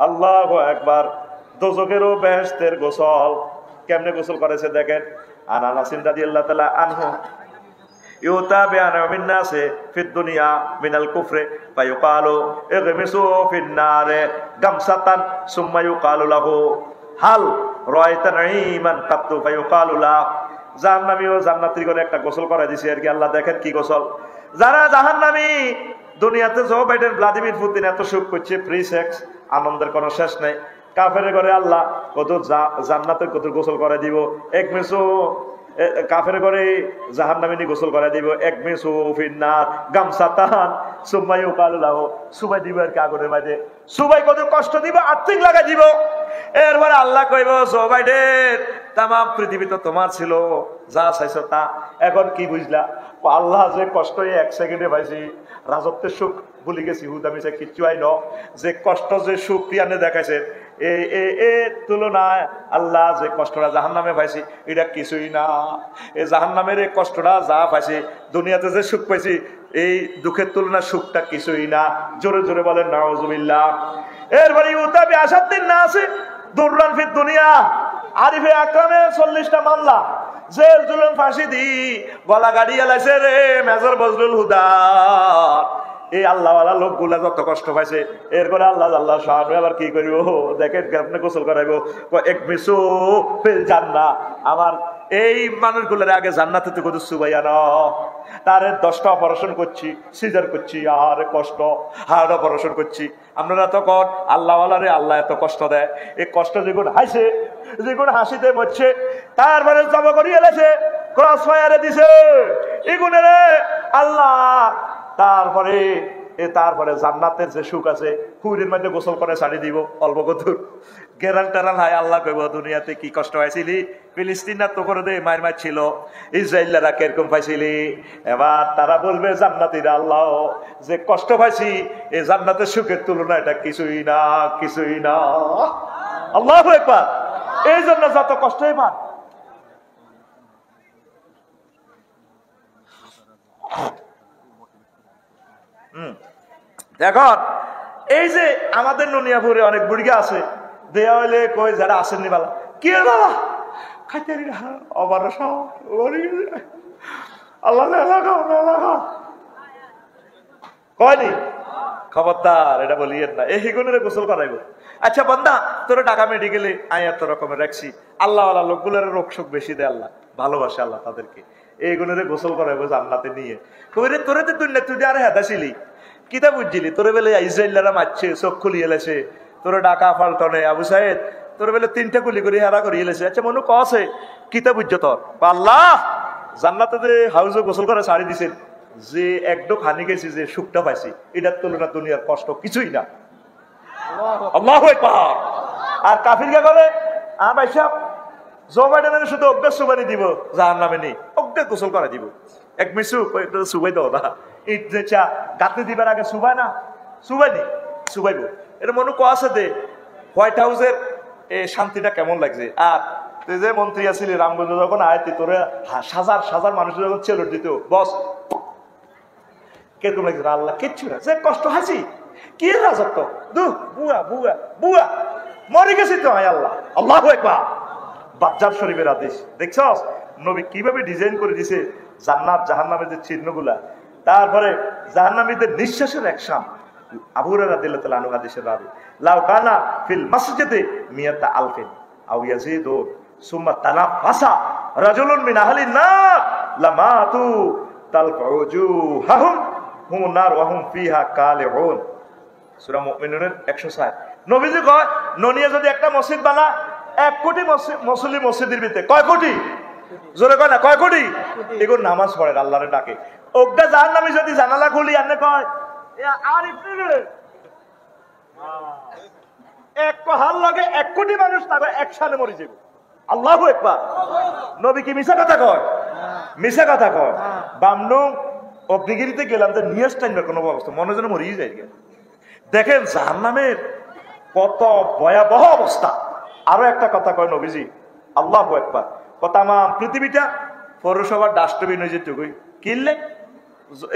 আল্লাহু আকবার। দোজখেরও বেহেশতের গোসল কেমনে গোসল করেছে দেখেন। আনাস রাদিয়াল্লাহু তাআলা আনহু ইউতা বিআনা মিন নাসে ফিদ দুনিয়া মিনাল কুফরে ফায়ুকালু ইগমিসু ফিন নারে গামসাতান সুম্মা ইউকালু লাহু হাল রাআইতা নাঈমান কাত্তু ফায়ুকালু লা। জাহান্নামী ও জান্নাতীগণ একটা গোসল করে দিয়েছে আর কি। আল্লাহ দেখেন কি গোসল। যারা জাহান্নামী, দুনিয়াতে জো বাইডেন ভ্লাদিমির পুতিন এত সুখ করছে, ফ্রি সেক্স, আনন্দের কোনো শেষ নেই। কাফের ঘরে আল্লাহ কত জান্নাতের কত গোসল করে দিব। এক মেসো কাফের ঘরে জাহান্নামী গোসল করে দিব। এক মেসো ফিন্নার গামসাতান সুম্মা ইউকালু লাহু, সুবাই দিব আর কি আগুনের মাঝে। সুবাই কত কষ্ট দিব, আর্থিক লাগাই দিব। এরপরে আল্লাহ কইব জো বাইডেন তাম পৃথিবী তো তোমার ছিল, যা চাইছো তা। এখন কি বুঝলা? আল্লাহ যে কষ্ট 1 সেকেন্ডে পাইছি, রাজত্বের সুখ ভুলে গেছি, হুদামিছে কিচ্ছু আই ন। যে কষ্ট যে সুখ প্রিয়ানে দেখাইছে এ তুলনায় আল্লাহ যে কষ্টটা জাহান্নামে পাইছি এটা কিছুই না। এই জাহান্নামের এই কষ্টটা যা পাইছি, দুনিয়াতে যে সুখ পাইছি এই দুঃখের তুলনায় সুখটা কিছুই না। জোরে জোরে বলেন নাউজুবিল্লাহ। এরপরে ইউতাবি আসাদ্দিন নাসে দুররান ফিদ দুনিয়া আরিফে আকরামে 40টা মামলা, জেল জুলুম ফাঁসি দি গলা গাড়ি এলাইছে রে মেজর বজলুল হুদা। এই আল্লাহওয়ালা লোকগুলা যত কষ্ট পাইছে, এরপরে আল্লাহ সাহায্য আবার কি করিব, দেখেন আপনি গোসল করাইব, এক মিসু ফিল জান্নাহ, আমার এই মানুষগুলোর আগে জান্নাতে তো কত সুবাইয়া না, তারে 10টা অপারেশন করছি, সিজার করছি, আর কষ্ট, হার্ট অপারেশন করছি। আপনারা তখন আল্লাহওয়ালারে আল্লাহ এত কষ্ট দেয়, এই কষ্ট যেগুলো হাসে, যেগুলো হাসিতে মরছে, তারপরে জমা করিয়ে এলেছে, ক্রস ফায়ারে দিছে এগুলো আল্লাহ। তারপরে জান্নাতের যে সুখ আছে, হুইরের মধ্যে গোসল করে ছাড়ি দিব অল্প কদূর, গেরাল টেরাল হায় আল্লাহ কইব দুনিয়াতে কি কষ্ট পাইছিলি, ফিলিস্তিনার তো করে দে মার মার ছিল, ইসরায়েলরা কিরকম পাইছিলি। এবার তারা বলবে জান্নাতীরা, আল্লাহ যে কষ্ট পাইছি এই জান্নাতের সুখের তুলনা এটা কিছুই না, কিছুই না। আল্লাহু আকবার। এই জন্য যত কষ্টই পান, দেখুন এই যে আমাদের নুনিয়াপুরে অনেক বুড়িগা আছে, দেয়া হইলে কই যারা আসেননি বালা, কি বাবা খাইতে অবার আল্লাহ কয়নি, খবরদার এটা বলিয়েন না, এই হিগুনের গোসল করাইব। আচ্ছা বন্দা, তোর ঢাকা মেডিকেলে আয় এত রকমের রাখছি, আল্লাহ লোকগুলোর রোগ শোক বেশি দেয়, আল্লাহ ভালোবাসে আল্লাহ তাদেরকে, এইগুলোরে গোসল করাইবো জান্নাতে নিয়ে। কইরে তোরে তো তুই আর হেদাছিলি, কিতা বুঝছিলি, তোরে বেলে ইসরায়েলরা মারছে, চোখ খুলিয়ে এলেছে, তোরে ডাকা ফাল্টনে আবু সাহেদ তোরে বেলে 3টা গুলি করে হেরা করিয়ে এলেছে। আচ্ছা মনু কছে কিতা বুঝছ তোর, আল্লাহ জান্নাতে যে হাউজে গোসল করে ছাড়ি দিছেন, যে একদম হানি গেছি, যে সুখটা পাইছি, এটার তুলনা দুনিয়ার কষ্ট কিছুই না। আল্লাহু আকবার। আর কাফিরকে করে ভাই সাহেব জো বাইডেনের শুধু অজ্ঞা সুবানি দিব, জাহান্নামে নেই, অজ্ঞা গোসল করে দিব, এক মিসু সুবাই দাও না, ইট যে চা গাতে দিবার আগে সুবাই না, সুবাইনি সুবাইব। এটা মনে আছে দে হোয়াইট হাউসের শান্তিটা কেমন লাগছে। আর তুই যে মন্ত্রী আছিলি রামগঞ্জ যখন আয়তি, তোরে হাজার হাজার মানুষ যখন চেলর দিত, বস কিরকম লাগছে, আল্লাহ কিচ্ছু না, যে কষ্ট হাসি কি রাজত্ব, দু বুয়া বুয়া বুয়া মরে গেছি তো আল্লাহ। আল্লাহু আকবার। বাচ্চার শরীফের আদেশ দেখছস নবী কিভাবে ডিজাইন করে দিছে জান্নাত জাহান্নামের যে চিহ্নগুলা, তারপরে জাহান্নামীদের নিঃশ্বাসের একসাম। আবু হুরায়রা রাদিয়াল্লাহু তাআলা আনহু হাদিসের রাবি, লাউ কানা ফিল মাসজিদে মিয়াতা আলফিন আও ইয়াজিদু সুম্মা তানাফাসা রাজুলুন মিন আহলিন নার লামাতু তালফুজুহাহুম হুমুন নার ওয়া হুম ফিহা কালিউন। সূরা মুমিনুনের 160। নবীজি কয় ননিয়া যদি একটা মসজিদ বানা, 1 কোটি মুসলিম মসজিদের ভিতরে, কয় কোটি জোরে কয় না, কয় কোটি এগুলো নামাজ পড়ে আল্লাহরে ডাকে। ওগটা জাহান্নামী যদি জানালা খুলি আনে কয় আর এক কহার লগে 1 কোটি মানুষ তাকে একসাথে মরে যাবে। আল্লাহু আকবার। নবী কি মিছা কথা কয়? মিছা কথা কয়। বামনু অগ্নিগিরিতে গেলাম তো নিয়াস টাইম কোনো অবস্থা মনে যেন মরিয়ে যায়। দেখেন জাহান্নামের কত ভয়াবহ অবস্থা। আরো একটা কথা কয় নবীজি, আল্লাহু আকবার, তাম পৃথিবীটা পৌরসভার ডাস্টবিন হয়ে যেত কিনলে,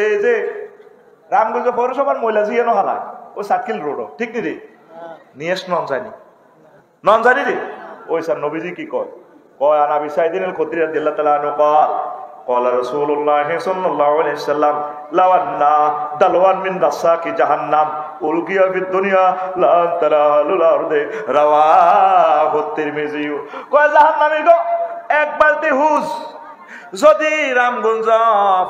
এই যে রামগঞ্জ পৌরসভার ময়লা জিয়ানো হালায় ওই সার্কিল রোড, ঠিক নি রে, নিয়েস নন জানি রে। ওই স্যার নবীজি কি কয়, কয় আনাবি সাইদিন আল খুদরি রাদিয়াল্লাহু তাআলা আনহু কল কলা রাসূলুল্লাহ সাল্লাল্লাহু আলাইহি সাল্লাম লাওয়ান্না দালওয়ান মিন দাসাকি জাহান্নাম উলকিয়া ফিদ দুনিয়া লা তারালুল আরদে রাওয়াহু তিরমিজি। কয় জাহান্নামী গো, এক বালতি হুজ যদি রামগঞ্জ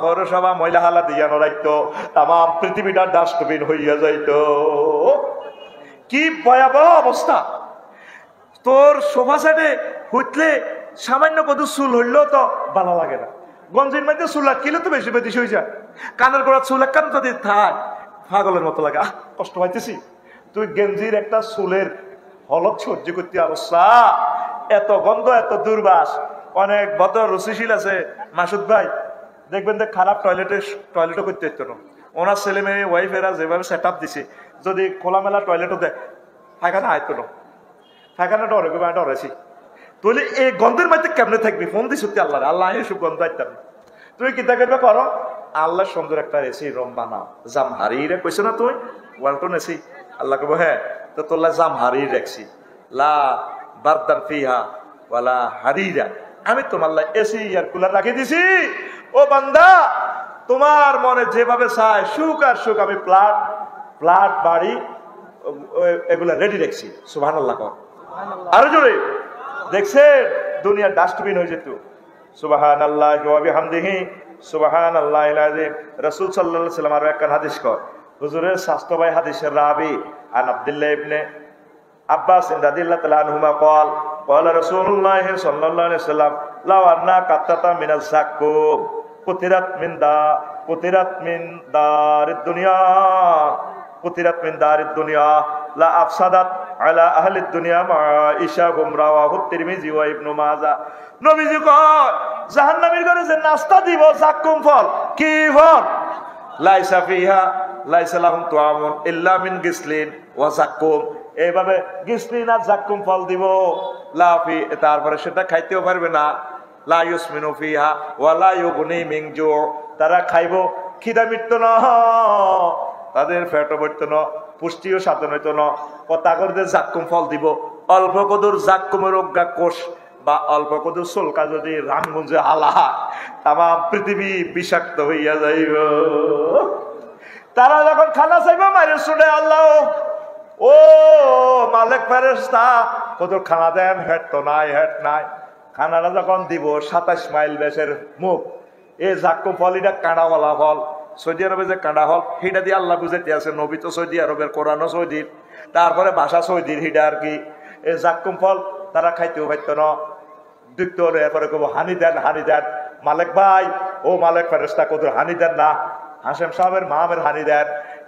পৌরসভা ময়লা হালা দিয়া নড়াইতো, তাম পৃথিবীটা ডাস্টবিন হইয়া যাইত। কি ভয়াবহ অবস্থা। তোর সোফা সেটে হুইতলে সামান্য কত চুল হইলেও তো ভালো লাগে না, গঞ্জির মধ্যে চুল আটকিলে তো বেশি বেশি হয়ে যায়, কানের গোড়া চুল এক কান যদি থাক পাগলের মতো লাগে, কষ্ট পাইতেছি। তুই গেঞ্জির একটা চুলের হলত সহ্য করতে অবস্থা, এত গন্ধ, এত দুর্বাস। অনেক ভদ্র রুচিশীল আছে মাসুদ ভাই, দেখবেন যে খারাপ টয়লেটও করতে হতো না, ওনার ছেলে মেয়ে ওয়াইফেরা যেভাবে সেট আপ দিছে, যদি খোলামেলা টয়লেটও দেয় পায়খানা আয়তো না, পায়খানা ডরে ডরেছি। তুই এই গন্ধের মধ্যে কেমনে থাকবি, ফোন দিস সত্যি আল্লাহ, আল্লাহ এসব গন্ধ আইতাম। তুই কিতা করবে করো, আল্লাহ সুন্দর একটা এসি রুম বানাও, জাম হারিয়ে কইছো না তুই ওয়ালটন এসি, আল্লাহ কব হ্যাঁ তো তোল্লা জাম হারিয়ে রাখছি, লা বারদান ফিহা ওয়ালা হারিরা। আমি তোমার লাই এসি এয়ার কুলার রাখি দিছি। ও বান্দা, তোমার মনে যেভাবে চায় সুখ আর সুখ আমি ফ্ল্যাট বাড়ি এগুলা রেডি রাখছি। সুবহানাল্লাহ কর আরো জোরে। দেখছে দুনিয়ার ডাস্টবিন হয়ে যেত। সুবহানাল্লাহি ওয়া বিহামদিহি সুবহানাল্লাহিল আযীম। রাসূল সাল্লাল্লাহু আলাইহি ওয়াসাল্লাম আরো একটা হাদিস কয়, হুজুরের স্বাস্থ্য ভাই হাদিসের রাবি আন আব্দুল্লাহ ইবনে আব্বাস রাদিয়াল্লাহু তাআলা আনহুমা قال قال رسول الله صلى الله عليه وسلم لو أن قطة من الزقوم قطرت من دار الدنيا لا أفسدت على أهل الدنيا معيشهم رواه الترمذي وابن ماجه। নবীজি কয় জাহান্নামীর ঘরে যে নাস্তা দিব জাক্কুম ফল। কি ফল? লাইসা ফিহা লাইসা লাহুম তুআমুন ইল্লা মিন গিসলিন ওয়া জাক্কুম। এইভাবে গিসলিন আর জাক্কুম ফল দিব। লাফি তারপরে সেটা খাইতেও পারবে না। লা ইউসমিনু ফিহা ওয়া লা ইউগনি মিন জু। তারা খাইবো খিদা মিটতো না, তাদের পেটও ভরতো না, পুষ্টিও সাধন হইতো না। কথা করে জাক্কুম ফল দিব। অল্প কদুর জাক্কুমের অজ্ঞা কোষ বা অল্প কদুর চুলকা যদি রামগঞ্জে আলা, তাম পৃথিবী বিষাক্ত হইয়া যাইব। তারা যখন খানা চাইব মারে শুনে আল্লাহ ও মালিক ফেরেশতা কদুর খানা দেন, হেড তো নাই, হেড নাই। খানাটা যখন দিব 27 মাইল বেশের মুখ। এই জাক্কুম ফল এটা কাঁড়াওয়ালা ফল। সৌদি আরবে যে কাঁড়া হল হিটা দিয়ে আল্লাহ বুঝাইতে আছে। নবী তো সৌদি আরবের, কোরআনও সৌদির, তারপরে ভাষা সৌদির, হিটা আর কি। এই জাক্কুম ফল তারা খাইতেও পাইতো না। দেখতে হলে এরপরে কব হানি দেন, হানি দেন। মালিক ভাই, ও মালিক ফেরেশতা কদুর হানি দেন না, হাসেম সাহেবের মামের হানি দেন।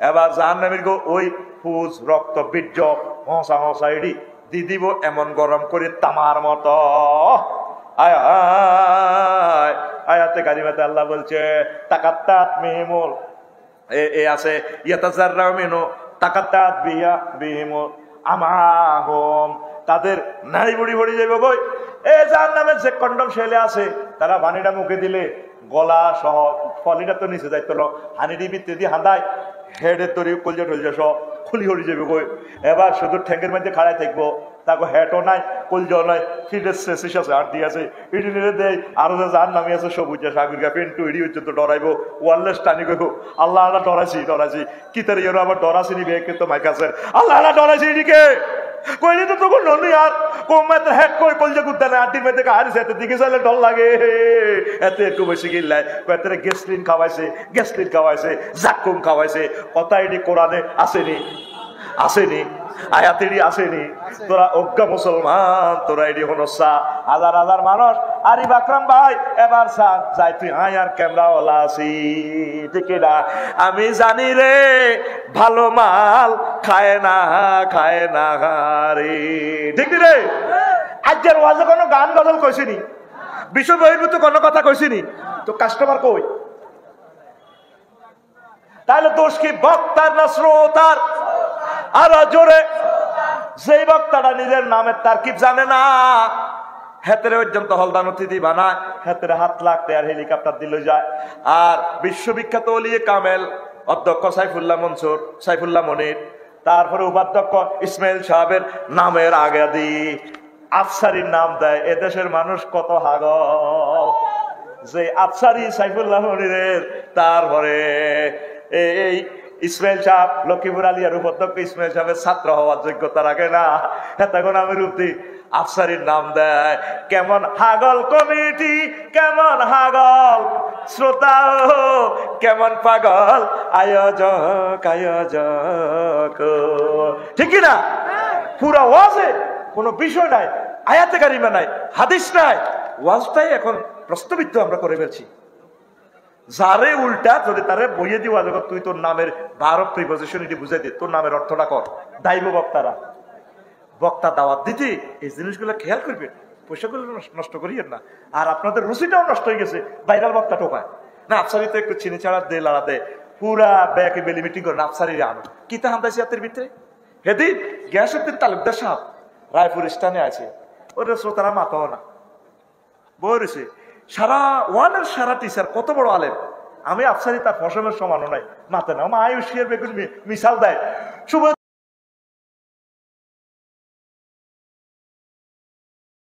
এবার জাহান্নামীর গো ওই ফুজ রক্ত বীর্য হসা হসা এডি দি দিব এমন গরম করে তামার মতো। আয়াতে কারিমাতে আল্লাহ বলছে তাকাত্তাত মিহিমুল এ আছে ইয়াতাজাররাউ মিনু তাকাত্তাত বিহিমুল আমাহুম। তাদের নাড়ি বুড়ি ভরে যাবে বই। এই জাহান্নামের যে কন্ডম শেলে আছে, তারা পানিটা মুখে দিলে গলা সহ ফলিটা তো নিচে যাইতো না, হানিটি ভিতরে দিয়ে হাঁদায় হেডের তরি কলজা টলজা সহ খুলি হরি যাবে বই। এবার শুধু ঠ্যাঙ্গের মধ্যে খাড়াই থাকবো। তাকে হেঁটও নাই, কলজাও নাই, ফিডের শেষ আছে, আর দিয়ে আছে ইডি নিয়ে দেয়। আরো যে যার নামে আছে সবুজ সাগরিকা পেন্টু ইডি হচ্ছে তো ডরাইবো, ওয়ারলেস টানি গো আল্লাহ আল্লাহ ডরাইছি কি তার ইয়ের আবার ডরাছি নি বেকে তো মাইক আছে আল্লাহ আল্লাহ ডরাইছি ইডিকে কইলি তো তখন ননি আর কোমাত হেড কই কলজা গুদ্দা না আটির মধ্যে হারিছে এত দিকে চাইলে ডর লাগে। এত একটু বেশি গিল্লায় কয়েকটা গ্যাসলিন খাওয়াইছে জাক্কুম খাওয়াইছে। কথা এটি কোরআনে আসেনি আয়াতেরই আসেনি। তোরা অজ্ঞা মুসলমান, তোরা এটি হনসা হাজার হাজার মানুষ। আরিফ আকরাম ভাই এবার যাই তুই আয় আর ক্যামেরাওয়ালা আছি ঠিক না? আমি জানি রে ভালো মাল খায় না রে, ঠিক রে? আজকের ওয়াজে কোনো গান গজল কইছিনি, বিশ্ব বহির্ভূত কোনো কথা কইছিনি, তো কাস্টমার কই? তাহলে দোষ কি বক্তার না শ্রোতার? আর জোরে যেই বক্তাটা নিজের নামের তারকিব জানে না, হেতের পর্যন্ত হলদান অতিথি বানায়, হেতের হাত লাগতে আর হেলিকপ্টার দিল যায়। আর বিশ্ববিখ্যাত ওলিয়ে কামেল অধ্যক্ষ সাইফুল্লাহ মনির, তারপরে উপাধ্যক্ষ ইসমাইল সাহেবের নামের আগে দি আফসারির নাম দেয়। এদেশের মানুষ কত হাগল যে আফসারি সাইফুল্লাহ মনিরের, তারপরে এই ইসমাইল সাহেব লক্ষ্মীপুর আলিয়ার উপাধ্যক্ষ ইসমাইল সাহেবের ছাত্র হওয়ার যোগ্যতা রাখে না, তখন আমি রূপতি আফসারির নাম দেয়। কেমন হাগল কমিটি, কেমন হাগল শ্রোতা, কেমন পাগল আয়োজক ঠিক না? পুরা ওয়াজে কোনো বিষয় নাই, আয়াতে কারিমা নাই, হাদিস নাই, ওয়াজটাই এখন প্রস্তাবিত আমরা করে ফেলছি। যারে উল্টা যদি তারে বইয়ে দিওয়া যখন তুই তোর নামের 12 প্রিপোজিশন এটি বুঝাই দে, তোর নামের অর্থটা কর, দাইব বক্তারা। বক্তা দাওয়াত দিতে এই জিনিসগুলো খেয়াল করবেন, পয়সাগুলো নষ্ট করিয়েন না। আর আপনাদের রুচিটাও নষ্ট হয়ে গেছে, ভাইরাল বক্তা টোকায় না, আফসারি তো একটু চিনি ছাড়া দে লাড়া দে, পুরা ব্যাকে বেলি মিটিং করে আফসারিরা আনো কি তা হামদাইছি হাতের ভিতরে। হেদিন গ্যাসের তালুকদার সাহেব রায়পুর স্থানে আছে, ওরা শ্রোতারা মাথাও না বলেছে। সারা ওয়ানের সারা টিচার কত বড় আলেম, আমি আফসারি তার ফসমের সমানও নাই, মাথা না আয়ুষিয়ার বেগুন মিশাল দেয়। শুভ